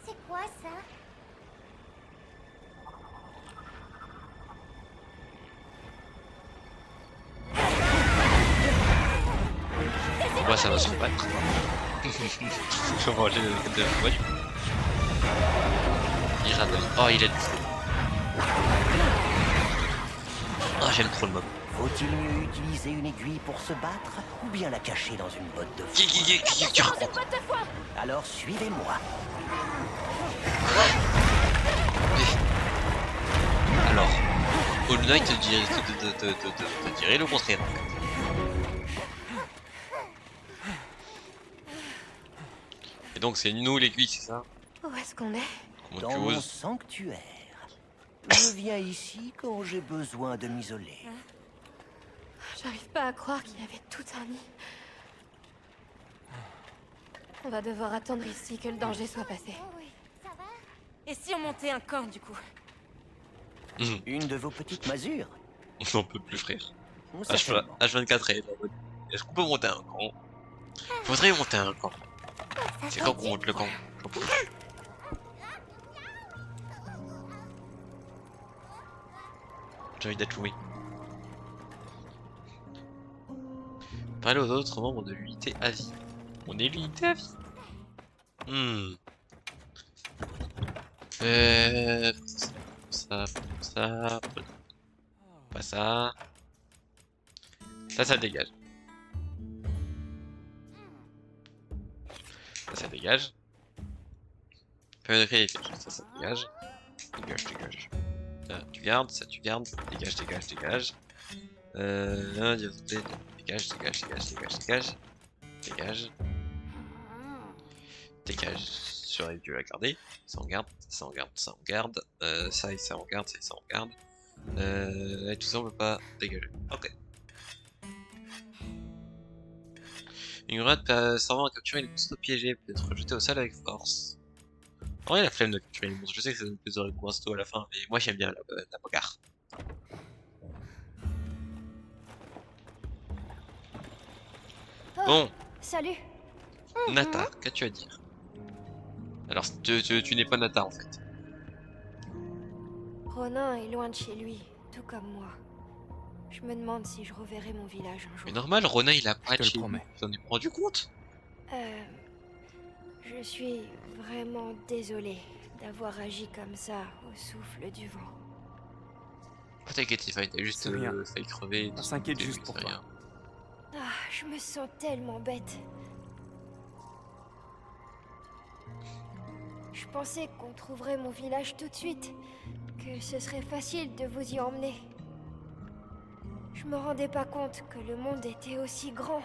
C'est quoi ça? Moi ça va se battre. Faut manger le de la voie du coup. Il rate. Oh il a du feu. Ah j'aime trop le mob. Faut-il mieux utiliser une aiguille pour se battre ou bien la cacher dans une botte de foin? Qu'est-ce que tu racontes? Alors suivez-moi. Alors, Hollow Knight te dirait le contraire en fait. Et donc c'est nous l'aiguille, c'est ça? Où est-ce qu'on est? Comment Dans tu mon oses? sanctuaire. Je viens ici quand j'ai besoin de m'isoler. J'arrive pas à croire qu'il y avait tout un nid. On va devoir attendre ici que le danger soit passé. Et si on montait un camp, du coup? Une de vos petites masures? On n'en peut plus frère. Certainement. H24 est en mode, est-ce qu'on peut monter un camp? Faudrait monter un camp. C'est quand qu'on monte le camp? J'en peux plus. J'ai envie d'être loué. Parler aux autres membres de l'unité à vie. On est l'unité à vie. Ça, pas ça. Ça dégage. Ça dégage. Périphérique, ça dégage. Dégage. Ça, tu gardes, ça tu gardes. Dégage. Dégage. J'aurais dû la garder. Ça on garde. Ça on garde. Ça et ça on garde. Et tout ça on peut pas dégager. Ok. Une grenade servant à capturer les monstres piégés peut être rejetée au sol avec force. En vrai la flemme de capturer les monstres, je sais que ça donne plus de récompenses à la fin, mais moi j'aime bien la bagarre. Oh, Bon, salut. Nata, qu'as-tu à dire? Alors tu n'es pas Nata en fait. Ronin est loin de chez lui, tout comme moi. Je me demande si je reverrai mon village un jour. Mais normal, Ronin il a pas Je te de le chez lui. promets. Tu t'en es rendu compte? Je suis vraiment désolée d'avoir agi comme ça au souffle du vent. Pas t'inquiète, Tifa, t'as juste C'est rien. failli crever. On s'inquiète c'est- juste pour c'est toi. rien. Ah, je me sens tellement bête. Je pensais qu'on trouverait mon village tout de suite, que ce serait facile de vous y emmener. Je me rendais pas compte que le monde était aussi grand.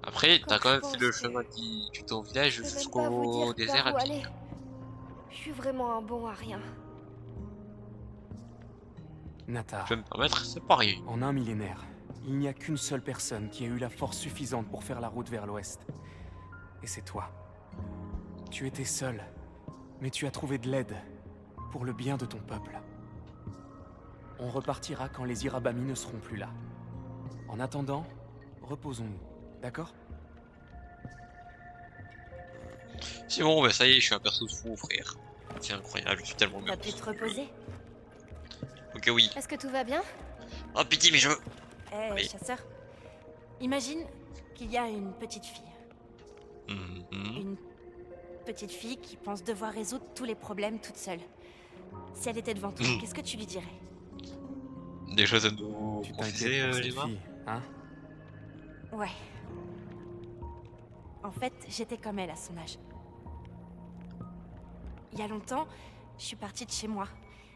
Après, t'as quand même je fait le pense chemin qui tue ton village Je peux même pas vous jusqu'au dire désert par où à pied. aller. Je suis vraiment un bon à rien. Nata, Je vais me permettre, c'est pas rien. en un millénaire, il n'y a qu'une seule personne qui a eu la force suffisante pour faire la route vers l'ouest. Et c'est toi. Tu étais seul, mais tu as trouvé de l'aide pour le bien de ton peuple. On repartira quand les Irabami ne seront plus là. En attendant, reposons-nous, d'accord? C'est bon, bah ça y est, je suis un perso de fou, frère. C'est incroyable, je suis tellement T'as bien. pu te reposer? Ok, oui. Est-ce que tout va bien? Oh, pitié, mais je veux. Eh, Oui. chasseur. Imagine qu'il y a une petite fille. Mhm. Une petite fille qui pense devoir résoudre tous les problèmes toute seule. Si elle était devant toi, qu'est-ce que tu lui dirais? Des choses à nous Tu confiser, t'inquiètes pour les cette mains. fille, hein? Ouais. En fait, j'étais comme elle à son âge. Il y a longtemps, je suis partie de chez moi.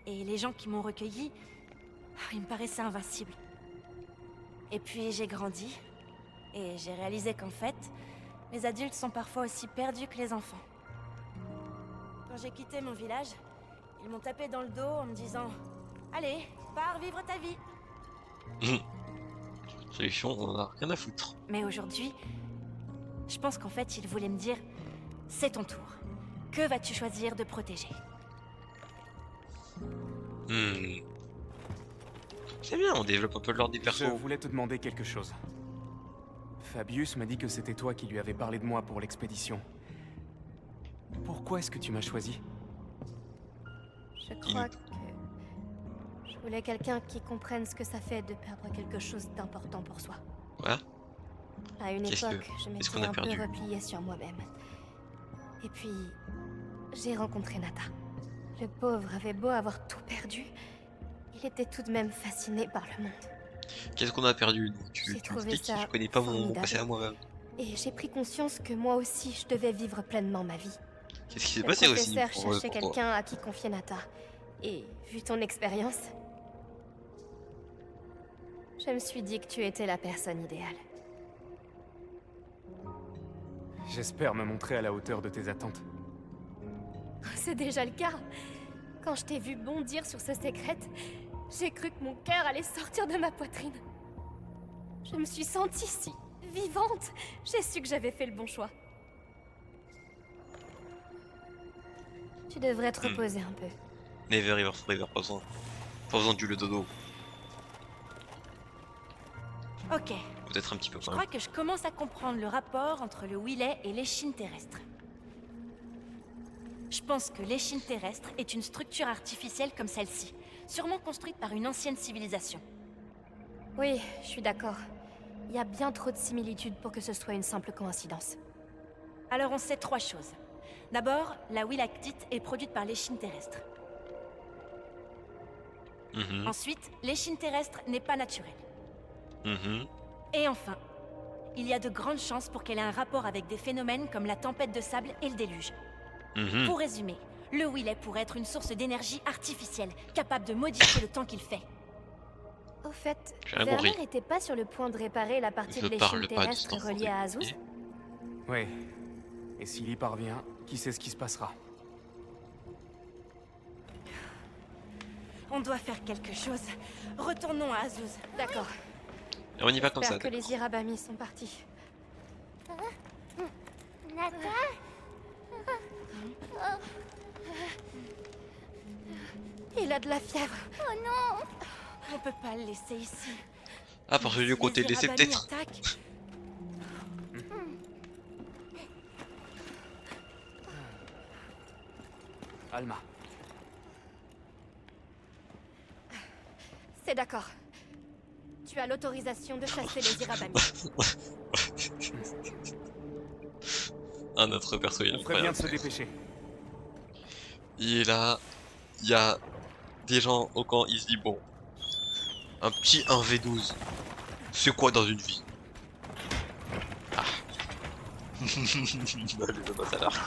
Et les gens qui m'ont recueillie, ils me paraissaient invincibles. Et puis j'ai grandi. Et j'ai réalisé qu'en fait, les adultes sont parfois aussi perdus que les enfants. Quand j'ai quitté mon village, ils m'ont tapé dans le dos en me disant « Allez, pars vivre ta vie !» Solution, on en a rien à foutre. Mais aujourd'hui, je pense qu'en fait, ils voulaient me dire « C'est ton tour. Que vas-tu choisir de protéger ?» C'est bien, on développe un peu l'ordre des Je persos. voulais te demander quelque chose. Fabius m'a dit que c'était toi qui lui avais parlé de moi pour l'expédition. Pourquoi est-ce que tu m'as choisi? Je crois que... Je voulais quelqu'un qui comprenne ce que ça fait de perdre quelque chose d'important pour soi. Voilà. À une Qu'est-ce que- époque, je qu'est-ce m'étais qu'on a un peu perdu? repliée sur moi-même. Et puis, j'ai rencontré Nata. Le pauvre avait beau avoir tout perdu, il était tout de même fasciné par le monde. Qu'est-ce qu'on a perdu? Tu J'ai trouvé m'expliques? ça Je connais pas mon formidable. passé à moi-même. Et j'ai pris conscience que moi aussi, je devais vivre pleinement ma vie. Qu'est-ce qui s'est Le passé aussi professeur pour, cherchait pour toi? quelqu'un à qui confier Nata. Et vu ton expérience, je me suis dit que tu étais la personne idéale. J'espère me montrer à la hauteur de tes attentes. C'est déjà le cas. Quand je t'ai vu bondir sur ce secret, j'ai cru que mon cœur allait sortir de ma poitrine. Je me suis sentie si vivante. J'ai su que j'avais fait le bon choix. Tu devrais te reposer un peu. Never ever forever, pas besoin du le dodo. Ok, Peut-être un petit peu je quand crois même. que je commence à comprendre le rapport entre le Willet et l'échine terrestre. Je pense que l'échine terrestre est une structure artificielle comme celle-ci, sûrement construite par une ancienne civilisation. Oui, je suis d'accord. Il y a bien trop de similitudes pour que ce soit une simple coïncidence. Alors on sait 3 choses. D'abord, la willactite est produite par l'échine terrestre. Mhm, Ensuite, l'échine terrestre n'est pas naturelle. mhm. Et enfin, il y a de grandes chances pour qu'elle ait un rapport avec des phénomènes comme la tempête de sable et le déluge. Mhm. Pour résumer, le Willet pourrait être une source d'énergie artificielle, capable de modifier le temps qu'il fait. Au fait, J'ai rien Werner compris. n'était pas sur le point de réparer la partie Je de parle l'échine pas du terrestre temps reliée à Azuz? particulier. Oui. Et s'il y parvient, qui sait ce qui se passera? On doit faire quelque chose. Retournons à Azuz. D'accord. Et on y va comme ça. J'espère que les Irabami sont partis. Nata? Il a de la fièvre. Oh non! On peut pas le laisser ici. Ah, par celui du côté Les laissé Irabami peut-être. attaquent. Alma, C'est d'accord. Tu as l'autorisation de chasser les Irabami. Un autre perso, il est on ferait bien incroyable. de se dépêcher. Il est là, il y a des gens au camp, il se dit bon, un petit 1v12, c'est quoi dans une vie? Ah. Allez, je passe à l'arc.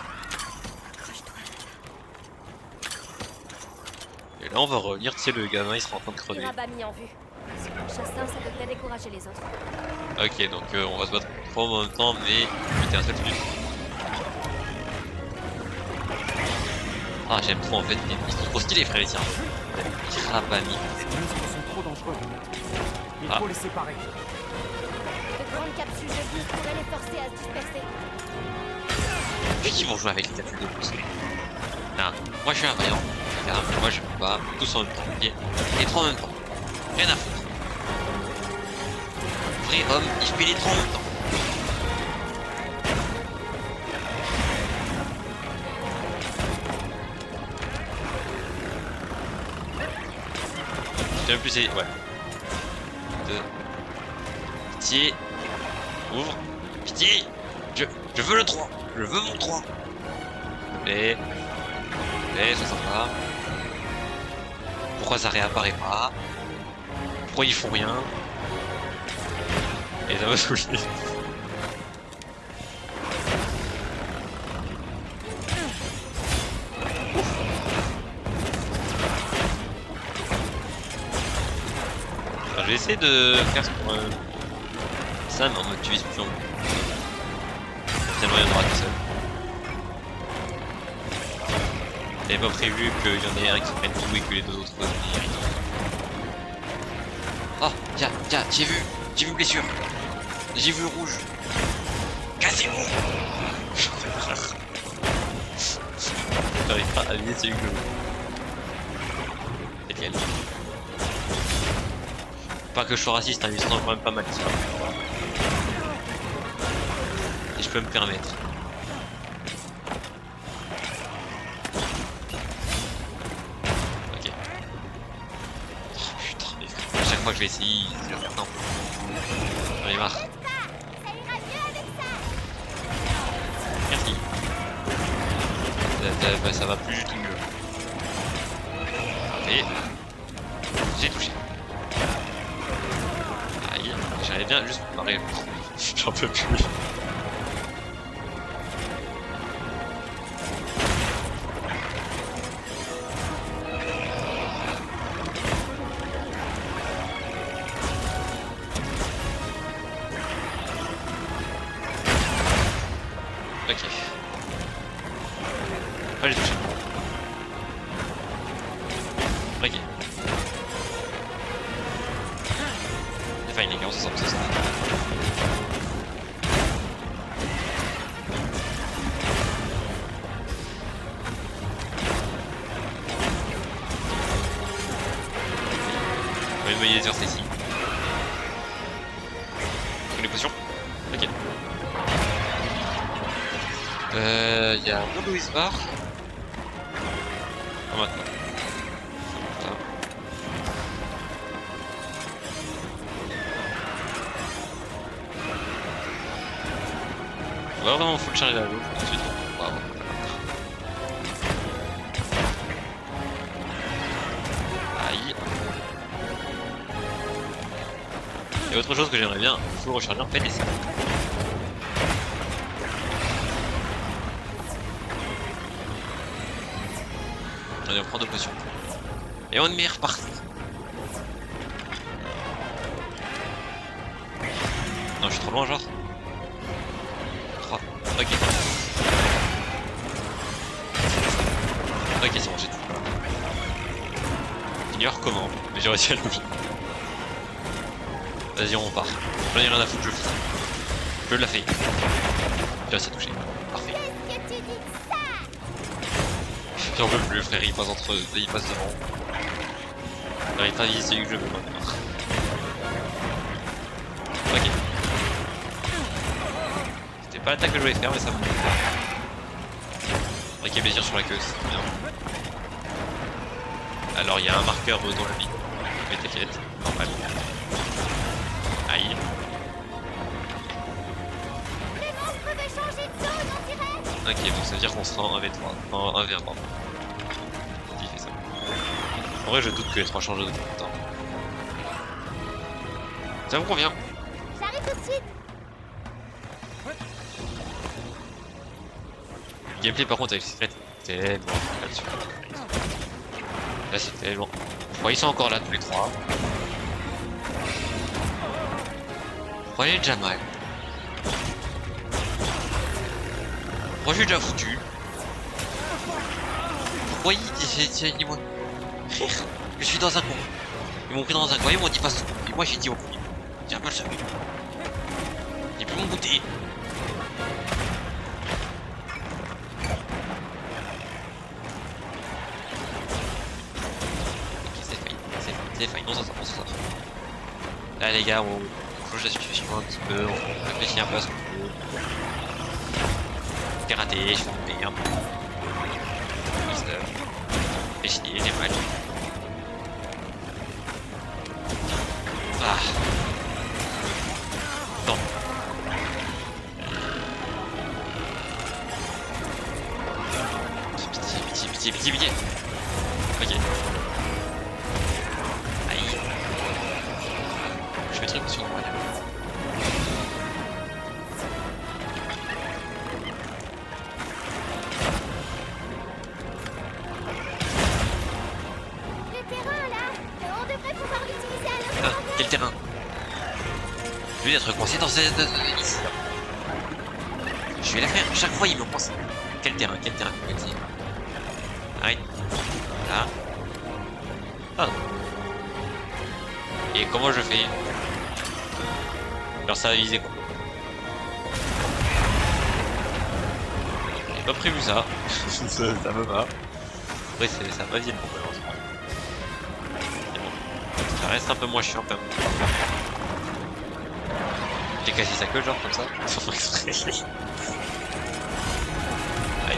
Et là on va revenir, tu sais le gamin il sera en train de crever. Irabami en vue. Si on chasse un, ça devrait décourager les autres. Ok, donc on va se battre trois en même temps, mais j'étais un 7 minutes. Ah, j'aime trop en fait, ils sont trop stylés, frère, les tiens. Irabami. Ces monstres sont trop dangereux. Il Ah. faut les séparer. De grandes capsules de bus pourraient les forcer à se disperser. Puis qui vont jouer avec les capsules de pouce. Ah, moi je suis un vaillant, moi je peux pas, tous en même temps, ok. Les trois en même temps, rien à foutre. Vrai homme, il fait les trois en même temps. Je sais même plus c'est... ouais. Deux. Pitié. Ouvre. Pitié. Je veux le 3. Je veux mon 3. Et ça s'en va. Pourquoi ça réapparaît pas? Pourquoi ils font rien? Et ça va saouler. Alors, je vais essayer de faire ce pour ça, mais en mode tuition. Finalement, il y en aura qu'un seul. J'avais pas prévu qu'il y en ait un qui prenne tout et que les deux autres irritent. Oh, tiens, j'ai vu blessure. J'ai vu rouge. Cassez-vous. J'arrive pas à viser celui que je veux. C'est quel? Pas que je sois raciste, hein, ils sont quand même pas mal ici. Et je peux me permettre. Ok. Oh, putain, mais à chaque fois que je vais essayer, je vais faire non. J'en ai marre. Ça ira ça va plus du tout mieux. Et j'ai touché. Aïe, j'arrive bien juste pour parler. J'en peux plus. Ok. Pas les toucher. Ok. C'est fine les gars, on s'en sort, c'est ça. On va envoyer les heures, c'est ici. Les potions. Ok. Il y a un Louis Bar. Ah, maintenant. Putain. On va vraiment full charger la gauche tout de suite. Wow. Aïe. Et autre chose que j'aimerais bien, full recharger en PDC. Allez, on prend 2 potions. Et on est reparti. Non, je suis trop loin, genre. 3. Ok. Ok, c'est bon, j'ai tout. J'ignore comment, mais j'ai réussi à le bouger. Vas-y, on part. J'en ai rien à foutre, je fais ça. Je l'ai fait. J'ai réussi à toucher. Parfait. J'en peux plus, frère, il passe il passe devant. Alors, il passe ici que je veux maintenant. Ok. C'était pas l'attaque que je voulais faire, mais ça va. Ok, plaisir sur la queue, c'est bien. Alors, il y a un marqueur dans la vie. Mais t'inquiète, normal. Aïe. Ok, donc ça veut dire qu'on sera en 1v3. En 1v1, pardon. Il fait ça. En vrai, je doute que les 3 changent de temps. Ça me convient. J'arrive tout de suite. Le gameplay, par contre, avec Secret, c'est tellement là-dessus. Là, c'est tellement. Pourquoi ils sont encore là tous les 3? Pourquoi il est déjà mal? Pourquoi je suis déjà foutu? Pourquoi dis-moi? Frère, je suis dans un coin. Ils m'ont pris dans un coin, ils m'ont dit passe. Et moi j'ai dit au premier. J'ai un peu le seum. J'ai plus mon goûter. Ok, c'est fine, c'est fine, on s'en sort, on s'en sort. Là les gars, on change la situation un petit peu, on réfléchit un peu à ce qu'on peut. T'es raté, je fais une merde. J'ai chier, j'ai mal. Ah. Non. Pitié. Ok. Aïe. Je vais truc sur moi là. Quel terrain? Je vais être coincé dans cette... ici. Je vais la faire. Chaque fois, il me coince. Quel terrain? Arrête. Là. Ah. Et comment je fais? Alors ça a visé quoi? J'ai pas prévu ça. Ça me va. Après, ça va vite pour malheureusement. Ça reste un peu moins chiant quand même. J'ai cassé sa queue genre comme ça, sans faire exprès. Allez.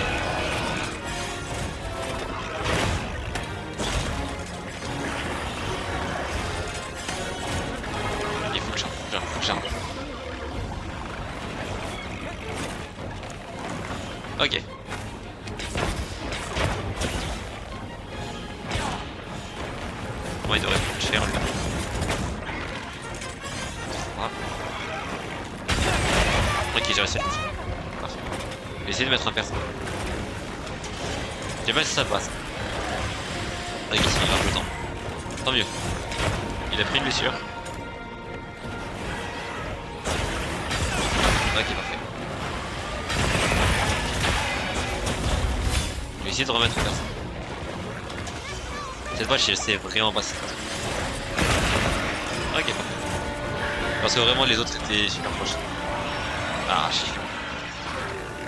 Il faut que j'arme. Ok. j'ai réussi à le toucher. Parfait. Je vais essayer de mettre un perso. Je sais pas si ça passe. Avec ici, il grave le temps. Tant mieux. Il a pris une blessure. Ok, parfait. Je vais essayer de remettre un perso. Cette fois, je sais vraiment pas si c'est. Ok, parfait. Parce que vraiment, les autres étaient super proches. Ah, chiant.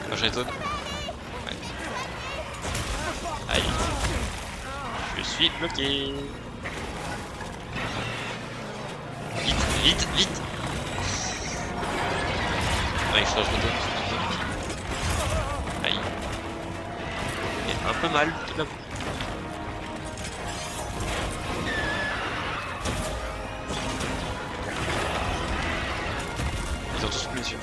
Quand je retourne. Ouais. Aïe. Je suis bloqué. Vite, vite, vite. Ouais, je retourne. Aïe. Et un peu mal, tout là. Ils ont tous plus sûr.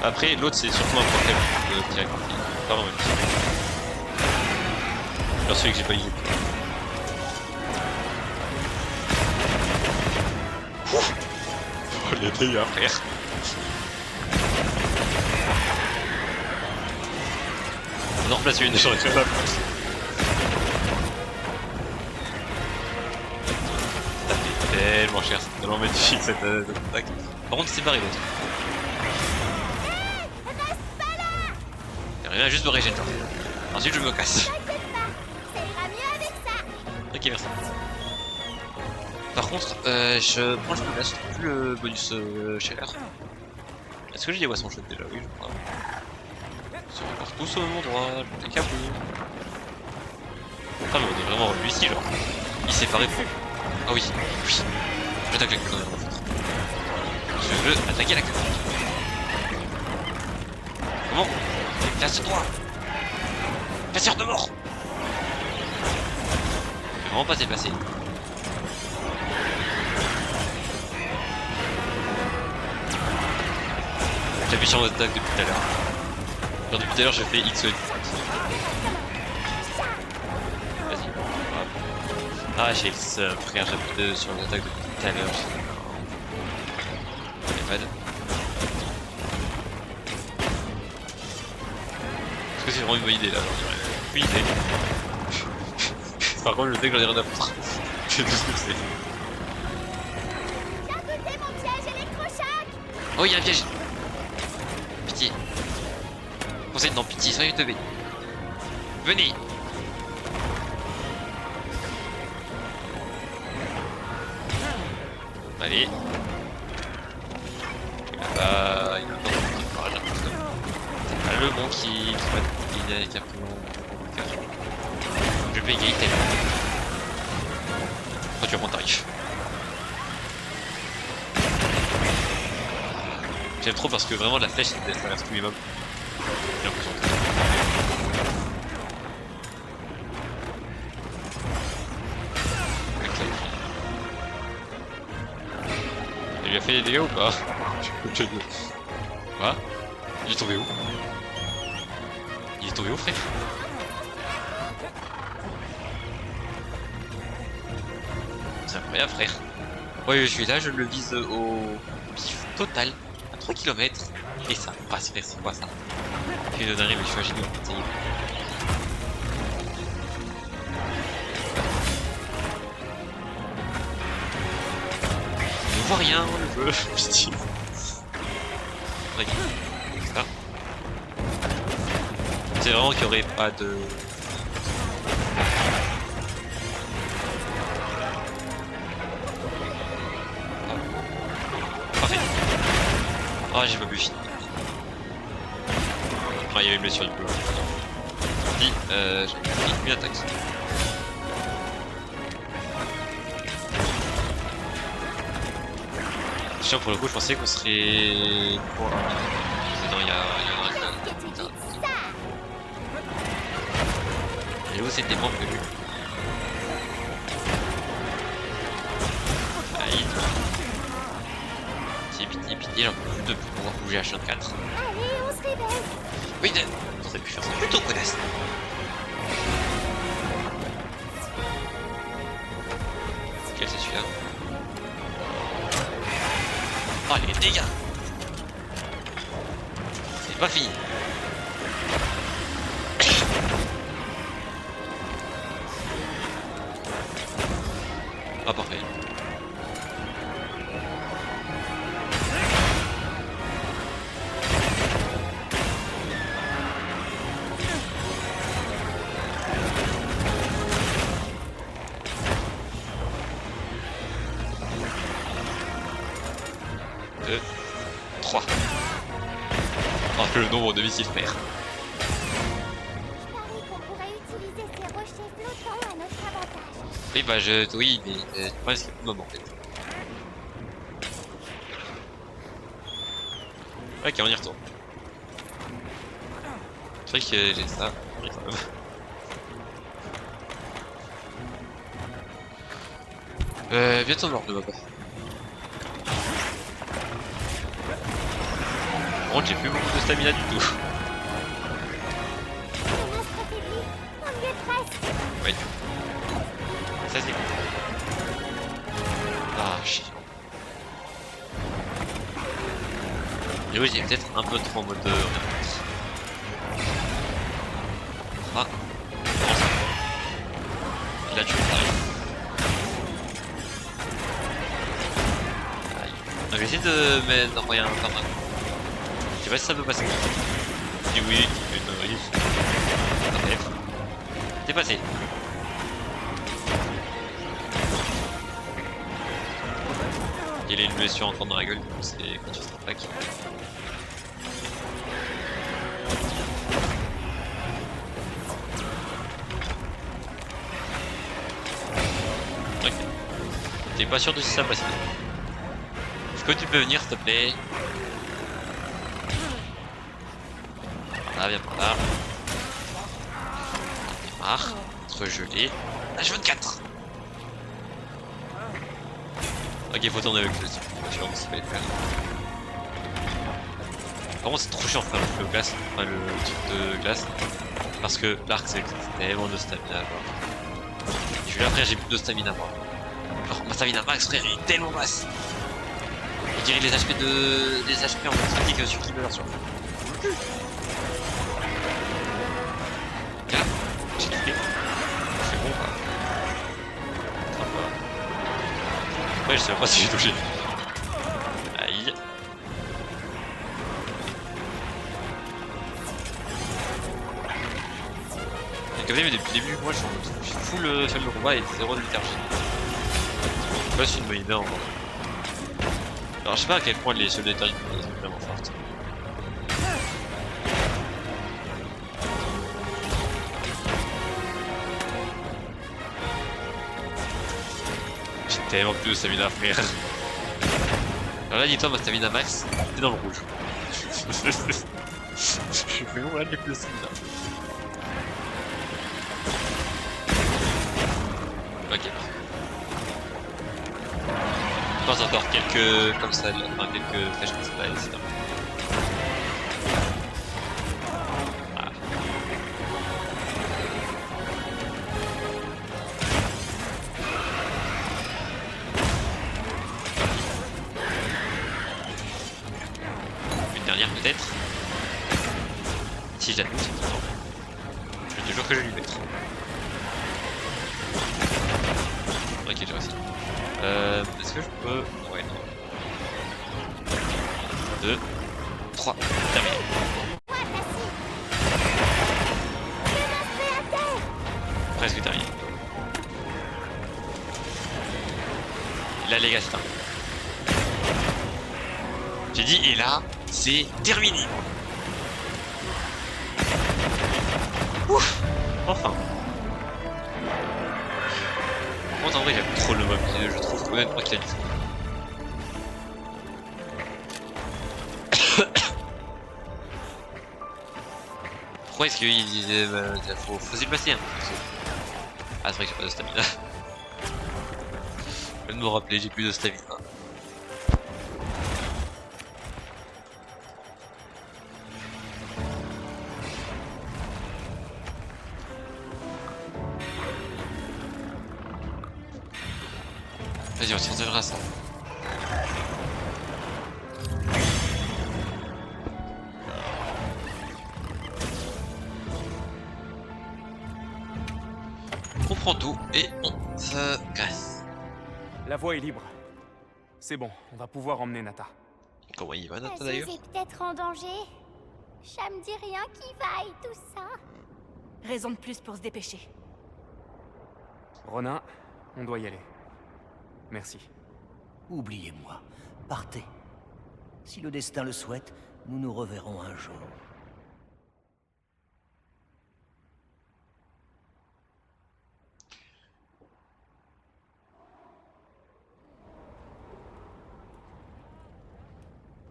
Après, l'autre c'est surtout un problème de direct. Pardon, même. J'en suis que j'ai pas usé. Oh, les dégâts, frère. On en replace une, j'aurais fait la place. Ça fait tellement cher, c'est tellement magnifique cette attaque. Par contre, c'est barré l'autre. Rien, juste me régénérer. Ensuite, je me casse. Ok, merci. Par contre, je prends le place, plus le bonus chaleur. Est-ce que j'ai des boissons chaudes déjà? Oui, je crois. Ils se repartent tous au même endroit, je les câble. Ah, mais on est vraiment lui ici, genre. Il s'est paré pour. Ah oui, oui. J'attaque la queue. Je veux attaquer la queue. Comment? Casse-toi! Casseur de mort! Je vais vraiment pas déplacer. J'appuie sur votre attaque depuis tout à l'heure. Genre depuis tout à l'heure j'ai fait X. Vas-y. Ah j'ai X frère, j'appuie sur l'attaque depuis tout à l'heure. Pas de... Est-ce que c'est vraiment une bonne idée là? J'aurais aucune idée. Par contre, je sais que j'en ai rien à foutre. C'est tout ce que c'est. Oh, il y a un piège! Pitié. Conseil, non, pitié, soyez teubés. Venez! Allez. Là-bas, il y a un autre qui le bon qui va avec un peu je vais gagner tellement. Quand tu remontes tarif. J'aime trop parce que vraiment la flèche elle traverse tous les mobs. J'ai l'impression que... Il lui a fait des dégâts ou pas? Quoi? Il est tombé où? Il est tombé où, frère? C'est incroyable, frère. Ouais, je suis là, je le vise au pif total, à 3 km. Et ça passe, frère, c'est quoi ça? Je vais donner, mais je suis un génie. Je ne vois rien, le jeu, pitié. Ça. C'est vraiment qu'il n'y aurait pas de... Parfait. Ah, j'ai pas pu finir. Ah, il y avait une blessure du coup. Puis, j'ai pris une attaque. Tiens, pour le coup, je pensais qu'on serait... Non, il y en a un. Et où c'était moins que lui? Aïe. Pitié, pitié, j'en peux plus de pouvoir bouger H24. Allez, on se réveille. Oui, on aurait pu faire ça plutôt connasse. Quel c'est celui-là? Oh, les dégâts! pas fini. Ah parfait. Deux, 3. Alors que le nombre de missiles perd. Je parie qu'on pourrait utiliser ces rochers flottants à notre avantage. Oui, bah oui, mais presque le moment en fait. Ok, on y retourne. C'est vrai que j'ai ça. Oui, quand même. Bientôt mort de papa. Par contre, j'ai plus beaucoup de stamina du tout. Le monstre affaibli, en lieu de reste. Oui. Ça c'est cool. Ah, chiant. Et oui, j'ai peut-être un peu trop en mode Ah. Non, ça. Là, tu peux t'arrêter. Aïe. Je vais essayer de mettre non, rien faire mal. Je sais pas si ça peut passer. Si oui, tu fais une connerie. Peut-être. C'est passé. Il y a une blessure encore dans la gueule, c'est quand tu t'attaques. Ok. T'es pas sûr de si ça passe. Est-ce que tu peux venir s'il te plaît? Voilà, viens par là. Marre. Être gelé. H24. Ok, faut tourner avec le type. Je sais pas si fallait le faire. Par contre, c'est trop chiant de faire le glace, enfin le type de glace. Parce que l'arc, c'est tellement de stamina à avoir. Je vais après, j'ai plus de stamina à avoir. Alors, ma stamina max, frère, il est tellement basse. On dirait les HP en mode critique sur Cleaver sur. Là, j'ai kiffé. C'est bon, quoi. Ouais, je sais pas si j'ai touché. Aïe. Et comme mais depuis le début, moi je suis full fan de combat et 0 de liturgie. Je sais pas si c'est une bonne idée en vrai. Alors je sais pas à quel point les seuls liturgies sont vraiment fortes. J'ai tellement plus de stamina frère. Alors là dis-toi ma stamina max, t'es dans le rouge. Je suis vraiment là j'ai plus de stamina. Ok. Je pense encore quelques comme ça, enfin quelques flèches comme ça, etc. Voilà. Une dernière peut-être. Si je la touche, c'est tout. Je te jure que je vais lui mettre. Ok, j'ai réussi. Est-ce que je peux... Ouais, non. 2, 3, terminé. Presque terminé. Là les gars, c'est terminé. J'ai dit, et là, c'est terminé. Ouf. Enfin. Moi en vrai j'aime trop le mob, je trouve honnêtement qu'il a du fond. Pourquoi est-ce qu'il disait faut s'y passer hein. Ah c'est vrai que j'ai pas de stamina. Je viens de me rappeler, j'ai plus de stamina. Vas-y, on s'en ça. prend tout et on se casse. La voie est libre. C'est bon, on va pouvoir emmener Nata. Comment il va, Nata, d'ailleurs? Azouz est peut-être en danger. Ça me dit rien qui vaille tout ça. Raison de plus pour se dépêcher. Ronin, on doit y aller. Merci. Oubliez-moi. Partez. Si le destin le souhaite, nous nous reverrons un jour.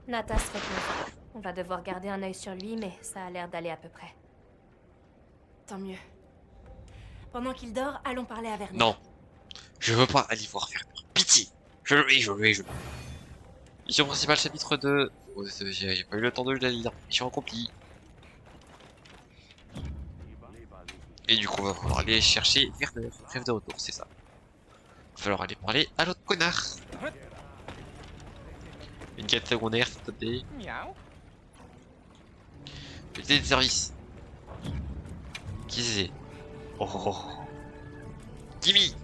Nata se repose. On va devoir garder un œil sur lui, mais ça a l'air d'aller à peu près. Tant mieux. Pendant qu'il dort, allons parler à Werner. Non. Je veux pas aller voir Werner. Pitié. Je le vais. Mission principale, chapitre 2. Oh, j'ai pas eu le temps de la lire. Mission accomplie. Et du coup, on va falloir aller chercher Werner. Rêve de retour, c'est ça. Il va falloir aller parler à l'autre connard. Une quête secondaire, s'il te plaît. Unité de service. Qui c'est? Oh. Timmy.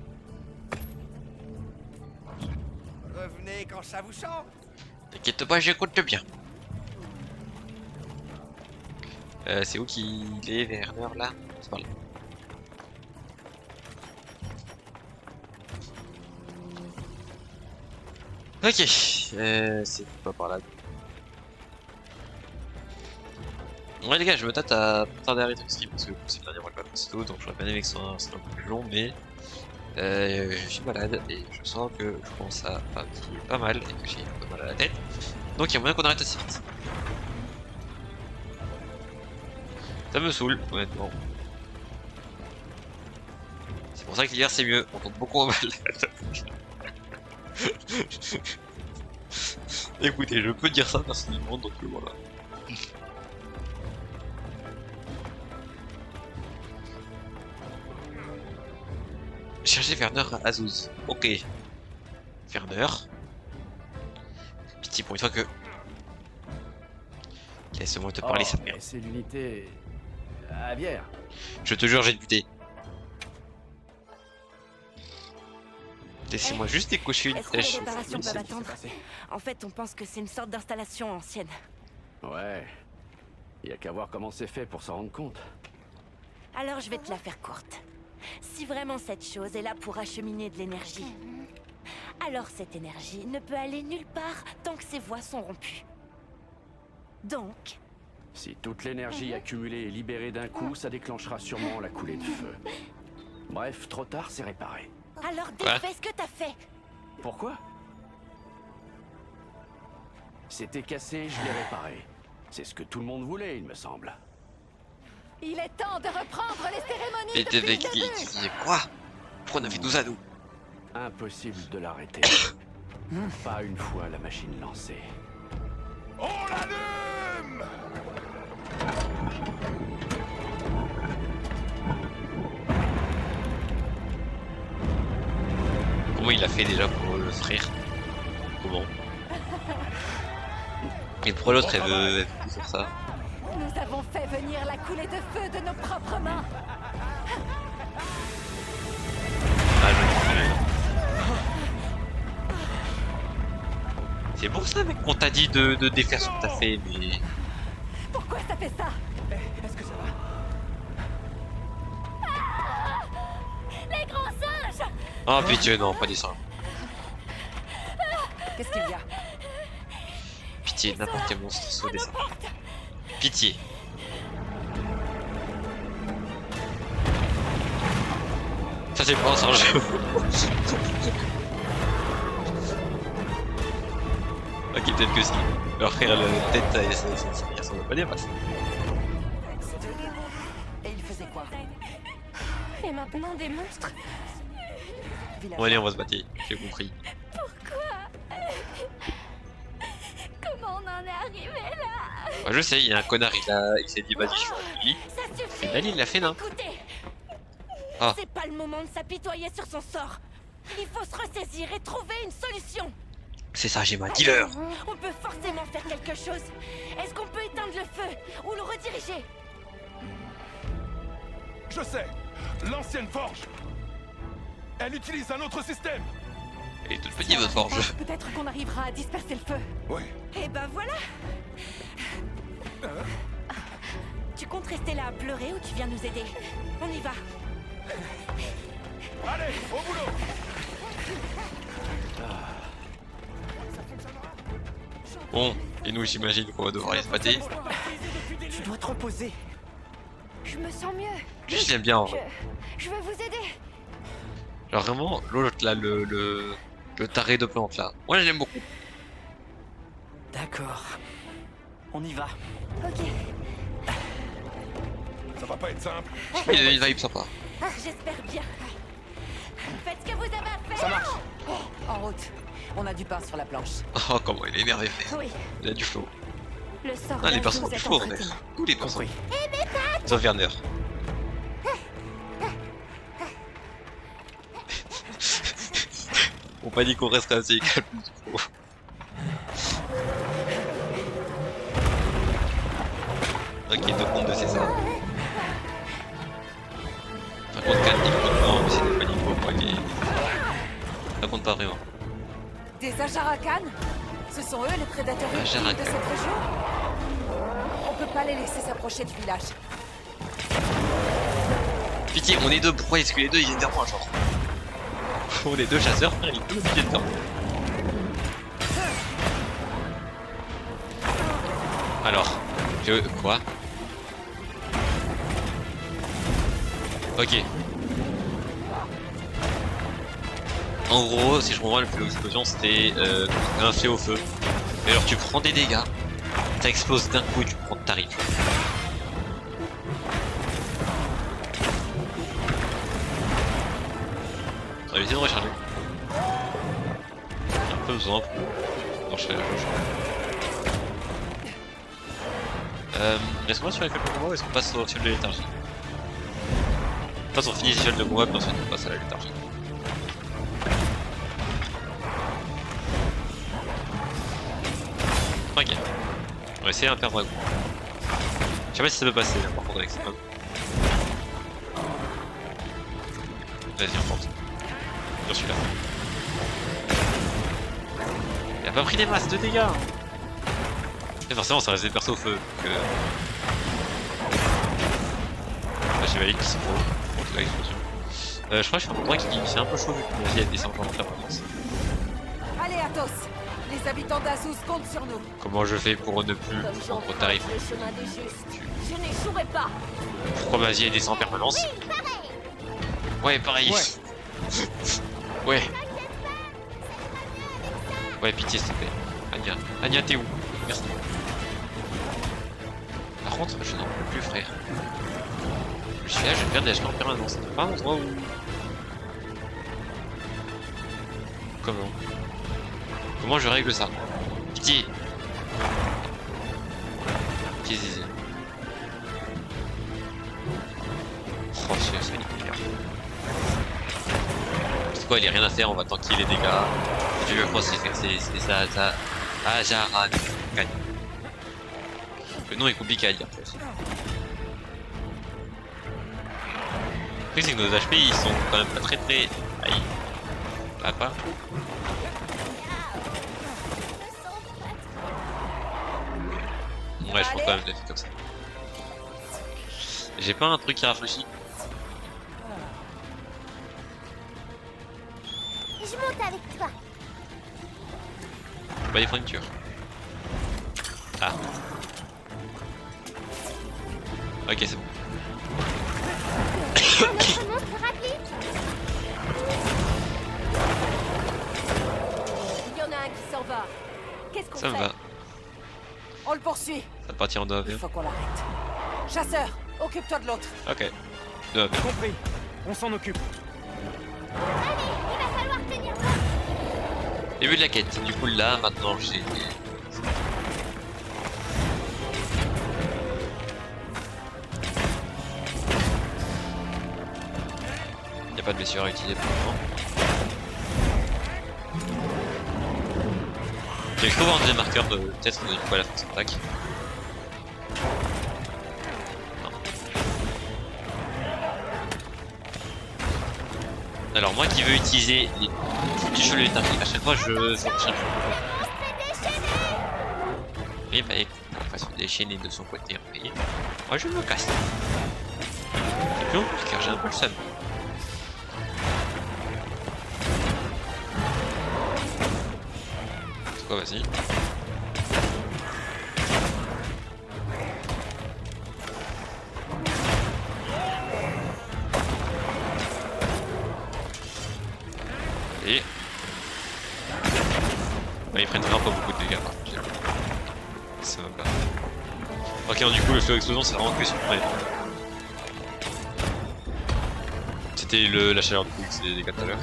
Revenez quand ça vous chante. T'inquiète pas, j'écoute bien. C'est où qu'il est, Werner, là? C'est par là. Ok, c'est pas par là. Ouais les gars, je me tâte à tarder à arrêter le stream parce que c'est le dernier mois de vacances et tout, donc j'aurais bien aimé que ce soit un peu plus long, mais je suis malade et je sens que je commence à fatiguer pas mal et que j'ai un peu mal à la tête. Donc il y a moyen qu'on arrête assez vite. Ça me saoule, honnêtement. C'est pour ça que l'hiver c'est mieux, on tombe beaucoup en malade. Écoutez, je peux dire ça personnellement, donc voilà. Chercher Werner à Azouz. Ok. Werner. Pitié pour une fois que... Laisse-moi te parler, ça merde. C'est l'unité... à bière. Je te jure, j'ai buté. Laissez-moi juste décocher une Est-ce que les flèche. réparations peuvent attendre? En fait, on pense que c'est une sorte d'installation ancienne. Ouais. Y a qu'à voir comment c'est fait pour s'en rendre compte. Alors je vais te la faire courte. Si vraiment cette chose est là pour acheminer de l'énergie, alors cette énergie ne peut aller nulle part tant que ses voies sont rompues. Donc, Si toute l'énergie accumulée est libérée d'un coup, ça déclenchera sûrement la coulée de feu. Bref, trop tard, c'est réparé. alors défais ce que t'as fait. Pourquoi? C'était cassé, je l'ai réparé. C'est ce que tout le monde voulait, il me semble. Il est temps de reprendre les cérémonies Et depuis t'es le début. qui disait quoi? Pourquoi on a fait 12 à nous? Impossible de l'arrêter. Pas une fois la machine lancée. On l'allume. Comment il a fait déjà pour le frère? Comment? Et pour l'autre, elle veut faire ça. Nous avons fait venir la coulée de feu de nos propres mains. Ah, c'est pour ça, mec, qu'on t'a dit de défaire ce que t'as fait, mais... Pourquoi ça fait ça? Est-ce que ça va? Les grands singes! Oh pitié, non, pas des sangs. Qu'est-ce qu'il y a? Pitié, n'importe quel monstre sous des sangs. Pitié. Ça c'est pas un singe. Ok, peut-être que si. Leur frère, peut-être ça ressemble pas bien, parce Et il faisait quoi? Et maintenant des monstres? Bon allez, on va se battre, j'ai compris. Comment on en est arrivé là? Moi je sais, il y a un connard, il s'est dit vas-y, je suis en lui. Ça suffit. Et là, il l'a fait, non? Écoutez, Ah. c'est pas le moment de s'apitoyer sur son sort. Il faut se ressaisir et trouver une solution. C'est ça, j'ai ma dealer. On peut forcément faire quelque chose. Est-ce qu'on peut éteindre le feu ou le rediriger? Je sais. L'ancienne forge. Elle utilise un autre système. Elle est toute petite votre forge. Peut-être qu'on arrivera à disperser le feu. Ouais. Et ben voilà. Tu comptes rester là à pleurer ou tu viens nous aider? On y va. Allez, au boulot. Bon, et nous j'imagine qu'on va devoir les mater. Tu dois te reposer. Je me sens mieux. Lui je l'aime bien. Je vais vous aider. Genre vraiment, l'autre là, le taré de plante là. Moi je l'aime beaucoup. D'accord. On y va. Ok. Ça va pas être simple. Il a une vibe sympa. J'espère bien. Faites ce que vous avez à faire. Ça marche. En route. On a du pain sur la planche. Oh comment il est énervé frère. Oui, Il a du flow. le sort Ah les d'Azuz persos ont du est flow entre en tes fait. mains. Tous les persos. Compris. Sauf Werner. On pas dit qu'on resterait assez calme. Ok, 2 comptes de César. Ça compte 4 niveaux de points, mais c'est des pas niveaux pour les... Ça compte pas vraiment. Des Ajarakan? Ce sont eux les prédateurs ultimes de Ajarakan. cette région? On peut pas les laisser s'approcher du village. Pitié, on est deux, pourquoi est-ce que les deux ils viennent vers moi genre? On est deux chasseurs, frère, les deux ils viennent vers moi. Alors, quoi? Ok. En gros, si je comprends le plus l'explosion, c'était un fait au feu. Et alors tu prends des dégâts, ça explose d'un coup et tu prends de tarif. On va essayer de recharger. J'ai un peu besoin pour marcher la jauge. Est-ce qu'on va sur les feuilles de combat ou est-ce qu'on passe sur de léthargie? De toute façon, on finit les feuilles de combat puis ensuite on passe à la léthargie. Ok. On va essayer un perdre dragon. Je sais pas si ça peut passer là, par contre avec ça. Vas-y, on tente. Je suis là. Il a pas pris des masses de dégâts. Et forcément ça reste des persos au feu. Donc, j'ai validé qu'ils sont pour toute l'explosion. Je crois que je suis un endroit qui c'est un peu chaud vu que la vie a descendu en permanence. Allez, Athos! Les habitants d'Azuz comptent sur nous. Comment je fais pour ne plus prendre tarif? le chemin des justes. Je n'échouerai pas. Pourquoi ma vie descend en permanence? Ouais, pareil. Ouais. Ouais, pitié s'il te plaît. Anya. Anya, t'es où? Merci. Par contre, je n'en peux plus, frère. Je suis là, je vais perdre des HP en permanence. C'est pas un endroit où... Comment? Comment je règle ça? Pitié. Pitié, Zizi. Oh, c'est magnifique. C'est quoi, il n'y a rien à faire, on va tanker les dégâts. Je crois que c'est ça. Ah, Jaran. Gagne. Le nom est compliqué à dire. Le truc, c'est que nos HP ils sont quand même pas très. Aïe. Ah, pas. Ouais, je pense quand même que c'est comme ça. J'ai pas un truc qui rafraîchit. Je monte avec toi. Bah, il faut une cure. Ah. Ok, c'est bon. Notre monstre rapide. Il y en a un qui s'en va. Qu'est-ce qu'on Ça me fait? va. On le poursuit. Ça va partir en 2 Il avions. faut qu'on l'arrête. Chasseur, occupe-toi de l'autre. Ok. 2 avions. Compris. On s'en occupe. Allez, il va falloir tenir bon. Début de la quête. Du coup, là, maintenant, j'ai. Y a pas de blessure à utiliser pour le moment. J'ai trouvé un deuxième marqueur de peut-être une fois la force d'attaque. Non. Alors moi qui veux utiliser les petits cheveux d'énergie, à chaque fois je recherche. Oui bah écoute, il va se déchaîner de son côté après. Moi je me casse. Et puis en plus car j'ai un peu le seum. C'est quoi, vas-y. Et... bah, ils prennent vraiment pas beaucoup de dégâts par contre. Ça va pas. Ok, donc, du coup le feu d'explosion c'est vraiment que sur le premier. C'était la chaleur du coup, c'est des dégâts tout à l'heure.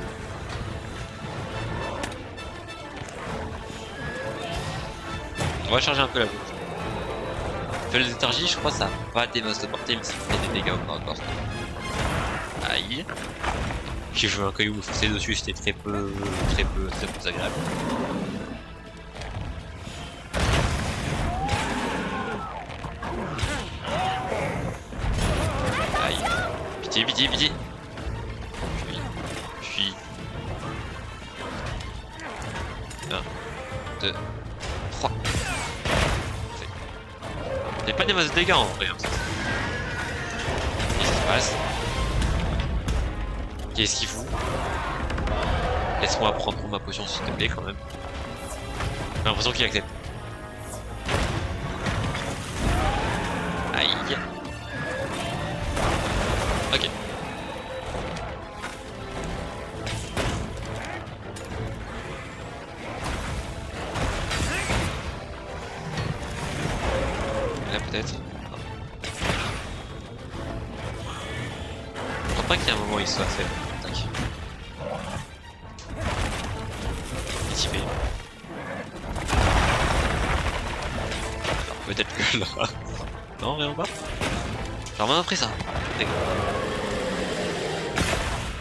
On va charger un peu la boucle. Feu de léthargie, je crois que ça a pas des masses de portée, mais ça fait des dégâts au corps à corps. Aïe. J'ai joué un caillou foncé dessus, c'était très peu agréable. Aïe. Pitié, pitié, pitié. Puis. 1, 2, 3. C'est pas des masses de dégâts en vrai. Qu'est-ce qui se passe? Qu'est-ce qu'il fout? Laisse-moi prendre ma potion s'il te plaît quand même. J'ai l'impression qu'il accepte. Aïe. Ok. Là peut-être. Je crois pas qu'il y a un moment où il soit fait. Tac. Typé. Peut-être que là. Non, vraiment pas. Genre même après ça. Il y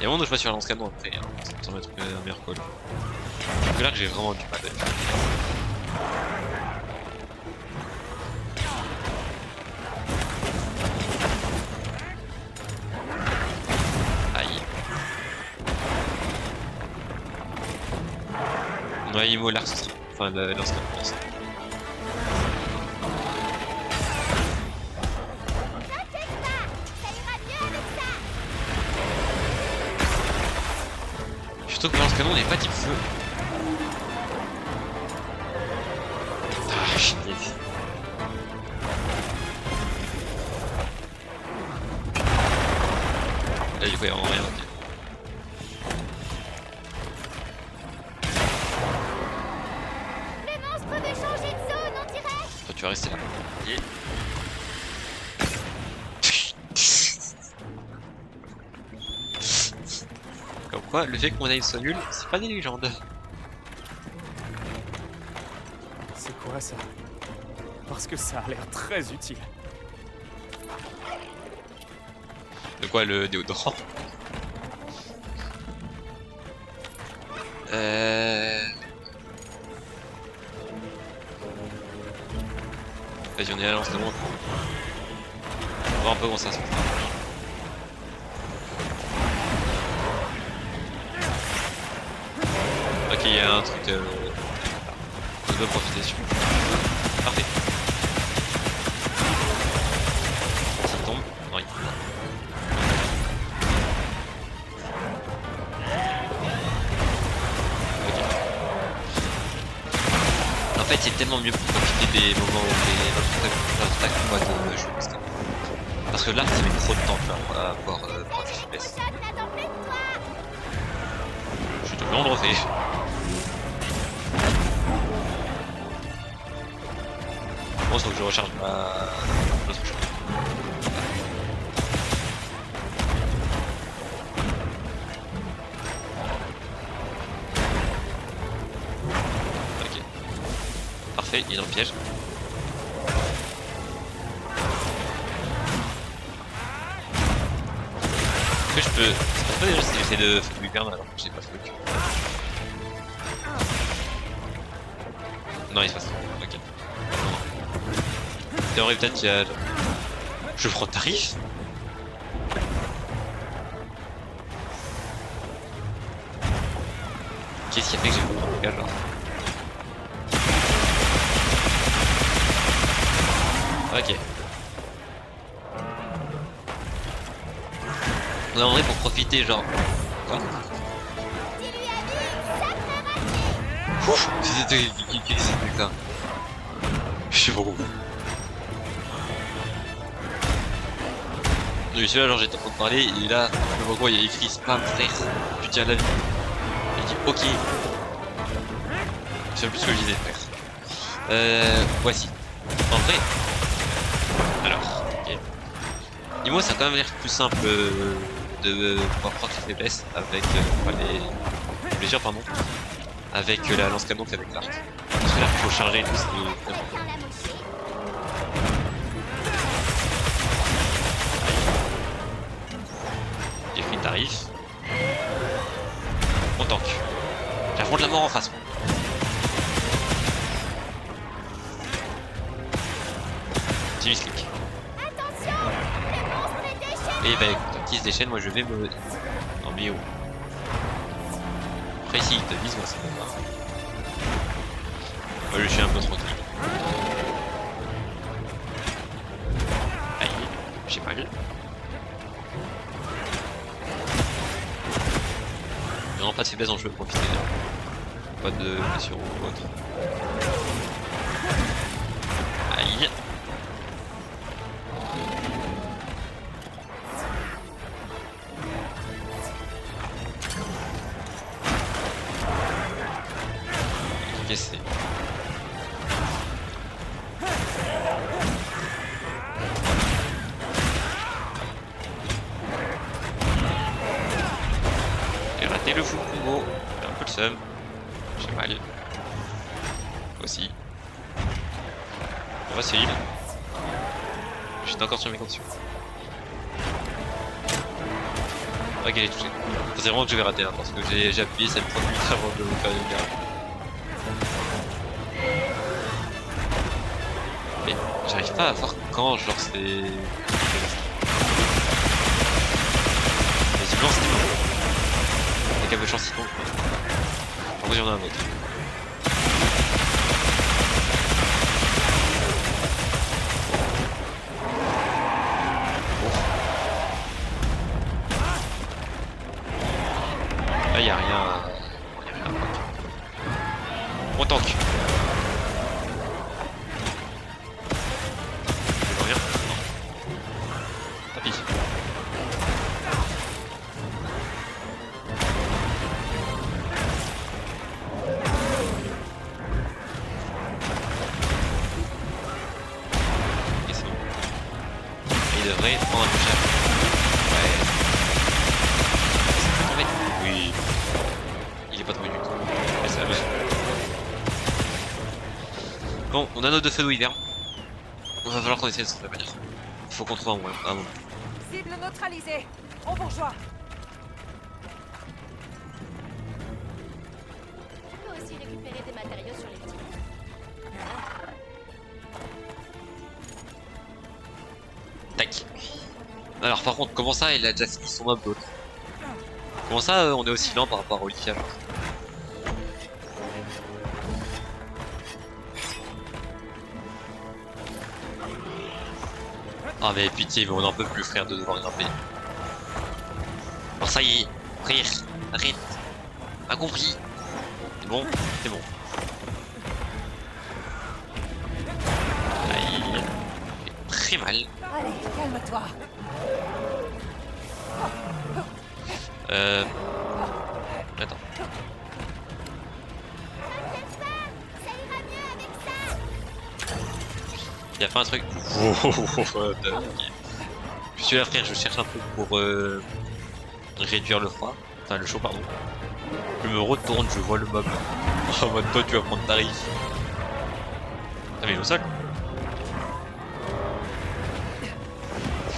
a un moment où je passe sur la lance canon après, hein, sans mettre un meilleur call. Donc là que j'ai vraiment du mal. Aïe. Ouais, il l'arc, enfin le lance canon. Surtout que le lance-canon n'est pas type feu. Ah, shit. Là, du coup, il y a vraiment rien. Okay. Le monstre veut changer de zone, on dirait. Toi, tu vas rester là. Yeah. Comme quoi, le fait qu'on aille soit nul, c'est pas des légendes. C'est quoi ça? Parce que ça a l'air très utile. De quoi, le déodorant? Vas-y, on est à l'enseignement. On va voir un peu comment ça se passe. Ok, il y a un truc. On doit profiter dessus. Parfait. Ça tombe. Non, il... Ok. En fait, c'est tellement mieux pour profiter des moments où les attaques vont être jouer. Parce que là, ça met trop de temps à pouvoir prendre des FPS. Je te le refais. Bon, il faut que je recharge ma... l'autre chose. Ok. Parfait, il est dans le piège. Est-ce que je peux... C'est pas déjà si j'essaie de lui perdre alors que j'ai pas fait le cul. Non, il se passe. Ok. Théorie peut-être qu'il y a... Je prends tarif. Qu'est-ce qui a fait que j'ai fait un dégâts là? Ok. On est en vrai pour profiter genre. Quoi? Ouf, c'était ça. Je sais pas où. Oui, celui-là, genre j'étais en train de parler, et là, le moment il y a écrit spam frère, tu tiens la vie. J'ai dit ok. C'est plus ce que je disais frère. Voici. En vrai. Alors, ok. Dis-moi, ça a quand même l'air plus simple de pouvoir prendre les faiblesses avec les blessures, pardon, avec la lance canon qu'avec l'arc. Parce que là, il faut charger et tout, c'est vraiment. J'ai pris le tarif. On tank. J'affronte la mort en face. J'ai slick. Et bah écoute, qui se déchaîne, moi je vais me... Non mais oh. Après si il te vise, moi ça va pas. Moi je suis un peu tranquille. Aïe, j'ai mal. Non, pas de faiblesse dont je veux profiter. Pas de blessure ou autre. Aïe. Cassé. J'ai raté le fou combo. J'ai un peu le seum. J'ai mal. Aussi. On va c'est libre. J'étais encore sur mes conditions. Ok, j'ai touché. C'est vraiment que je vais rater là parce que j'ai appuyé cette 30 minutes avant de faire une garde. Mais j'arrive pas à voir quand genre c'est... Visiblement c'était bon. Avec un peu de chance il tombe. En vrai j'en ai un autre. Là y'a rien à... On tank. Je reviens. Non. Tapis. Et c'est bon. Il devrait prendre un peu cher. Ouais. C'est tombé. Oui. Il est pas tombé du tout. Mais ça va. Bon, on a notre feu d'hiver. Il va falloir qu'on essaie de se prévenir. Faut qu'on trouve un moment. Cible neutralisée. On vous rejoint. Tu peux aussi récupérer des matériaux sur les petits. Tac. Alors par contre, comment ça il a déjà fini son mob l'autre? Comment ça on est aussi lent par rapport au Olivia? Ah mais pitié, mais on en peut plus frère de devoir grimper. Bon ça y est, frère, arrête. Pas compris. C'est bon, c'est bon. Aïe. Très mal. Allez, calme-toi. Attends. Il a fait un truc. Je suis là frère, je cherche un truc pour réduire le froid. Enfin le chaud pardon. Je me retourne, je vois le mob. En mode toi tu vas prendre tarif. Ah mais le sol.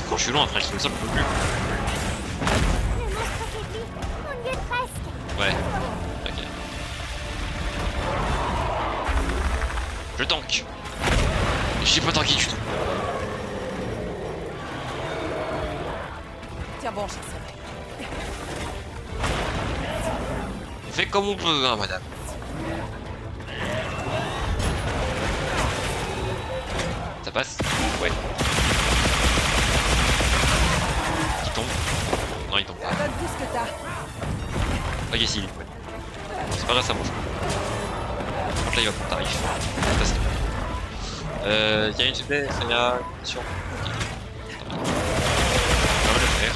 Quand je suis loin frère, je le sol je peux plus. Le monstre affaibli, on y est presque. Ouais. Ok. Je tank. J'ai pas tanké du tout. Tiens bon, chasseur. fait comme on peut, hein, madame. Ça passe? Ouais. Il tombe? Non, il tombe pas. Donne tout ce que t'as. Ok, si, ouais. C'est pas grave, ça mange. Par contre, là, il va prendre tarif. Fantastique. Il y a une faiblesse, il y a une question. Ok. On va le faire.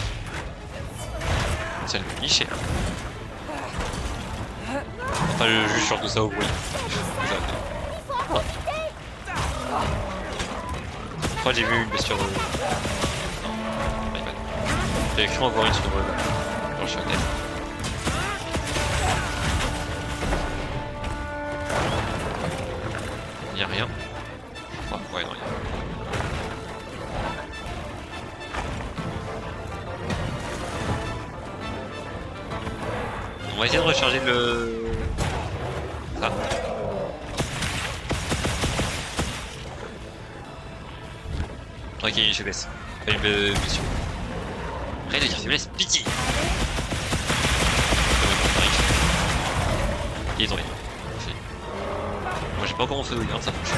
Ça le niche, hein. Enfin, je juge surtout ça au bruit. Je crois que j'ai vu une sur... Non, iPad. J'avais cru en voir une sur le channel. Y'a rien. Ah, ouais, non, y'a rien. On va essayer de recharger le... Ça. Ok, une faiblesse. Pas une mission. Arrête de dire faiblesse, pitié. Il est tombé. Parfait. Moi j'ai pas encore mon feu de garde, ça marche.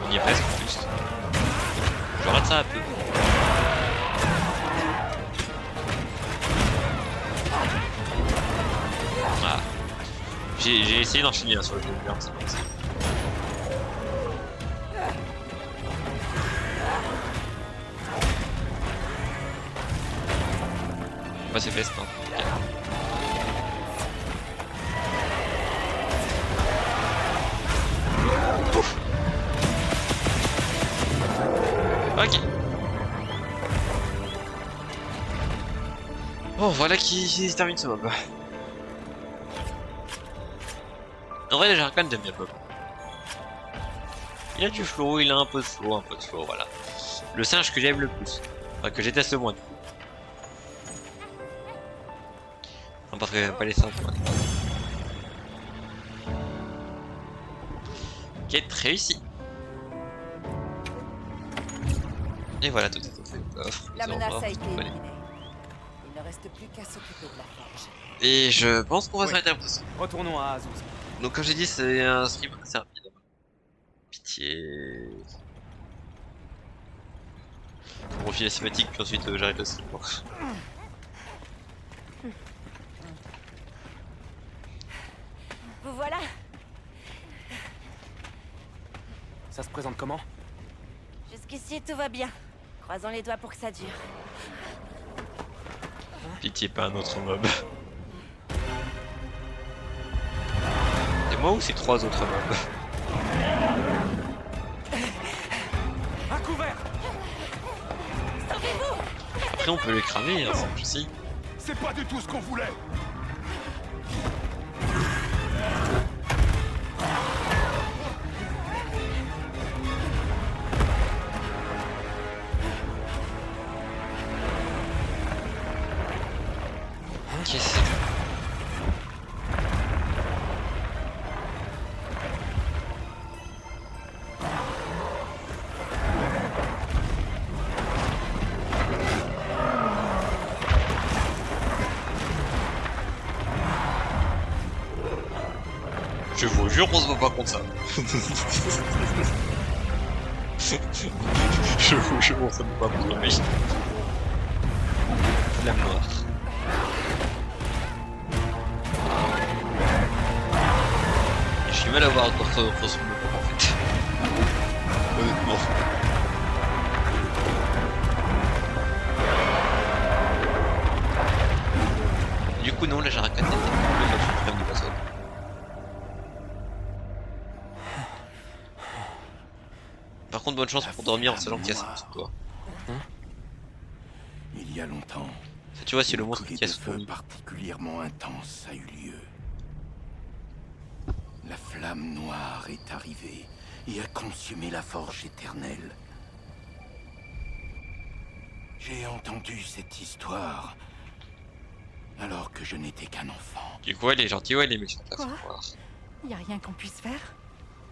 On y est presque en plus. Je rate ça un peu. Ah. J'ai essayé d'enchaîner là sur le feu de garde, ça passe. Moi c'est best, hein. Ok. Bon, voilà qui termine ce mob. En vrai, j'ai quand même bien Bob. Il a du flow, il a un peu de flow, voilà. Le singe que j'aime le plus. Enfin, que je déteste le moins du coup. Non, parce que pas les singes, moi. Quête réussie. Et voilà, tout est fait. La menace a été éliminée. Il ne reste plus qu'à s'occuper de la forge. Et je pense qu'on va s'arrêter un peu ça. Retournons à Azuz. Donc comme j'ai dit, c'est un stream assez rapide. Pitié. On refile la cinématique, puis ensuite j'arrête le stream. Vous voilà. Ça se présente comment? Jusqu'ici, tout va bien. Croisons les doigts pour que ça dure. Pitié, pas un autre mob. C'est moi ou c'est 3 autres mobs? À couvert! Après on peut les cramer, hein, sans souci. C'est pas du tout ce qu'on voulait. Ok, c'est... Je vous jure qu'on se voit pas contre ça. Je vous jure qu'on se voit pas contre lui. La mort. J'ai du mal à voir d'autres son en fait. Honnêtement. Du coup non, là j'ai raconté le suprême du passage. Par contre bonne chance pour dormir en sachant qu'il y a ça sur toi. Il y a longtemps, Ça, tu vois si le monstre une qui a ce feu particulièrement intense a eu lieu. La flamme noire est arrivée et a consumé la forge éternelle. J'ai entendu cette histoire alors que je n'étais qu'un enfant. Du coup elle est gentille ou elle est méchante à Quoi savoir. Y a rien qu'on puisse faire?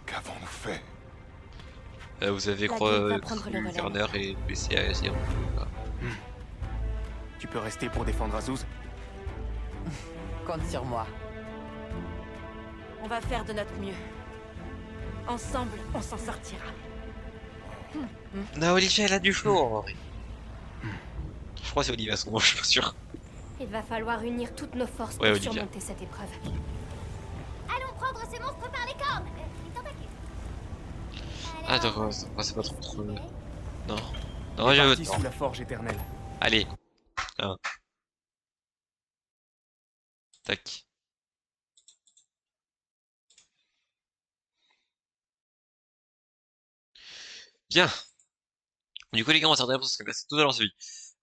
Qu'avons-nous fait? Vous avez La cru guilde va prendre le relais. Werner et laissé à Azir. Tu peux rester pour défendre Azuz? Compte sur moi. On va faire de notre mieux. Ensemble, on s'en sortira. Non, Olivia, elle a du flow, en vrai. Je crois que c'est Olivia, son nom, je suis pas sûr. Il va falloir unir toutes nos forces Ouais, pour Olivia. surmonter cette épreuve. Allons prendre ces monstres par les cornes. Les tentacules. Ah, d'accord, c'est pas trop... Non. Non, On est je veux... parti Non. sous la forge éternelle. Allez. Ah. Tac. Bien. Du coup, les gars, on va s'arrêter parce que c'est tout à l'heure celui.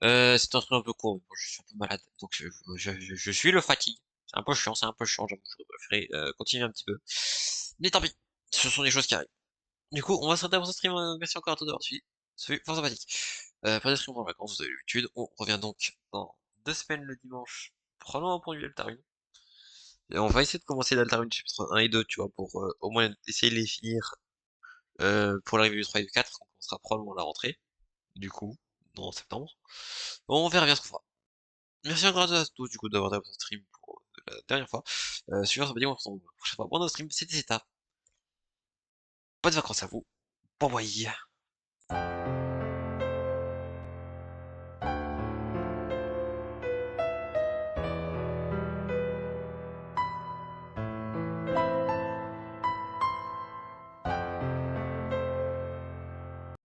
C'est un truc un peu court, mais bon, je suis un peu malade, donc je suis le fatigue. C'est un peu chiant, j'avoue, j'aurais préféré continuer un petit peu. Mais tant pis, ce sont des choses qui arrivent. Du coup, on va s'arrêter pour ce stream, merci encore à tous d'avoir suivi. Ça fait fort sympathique. Pas de stream en vacances, vous avez l'habitude. On revient donc dans 2 semaines le dimanche, probablement pour du Deltarune. Et on va essayer de commencer Deltarune chapitre 1 et 2, tu vois, pour au moins essayer de les finir pour l'arrivée du 3 et du 4, on commencera probablement à la rentrée, du coup, en septembre. Bon, on verra bien ce qu'on fera. Merci encore à tous, du coup, d'avoir été à votre stream pour la dernière fois. Suivant, ça veut dire qu'on se retrouve la prochaine fois pour notre stream, c'était Zeta. Bonnes vacances à vous. Bye bye.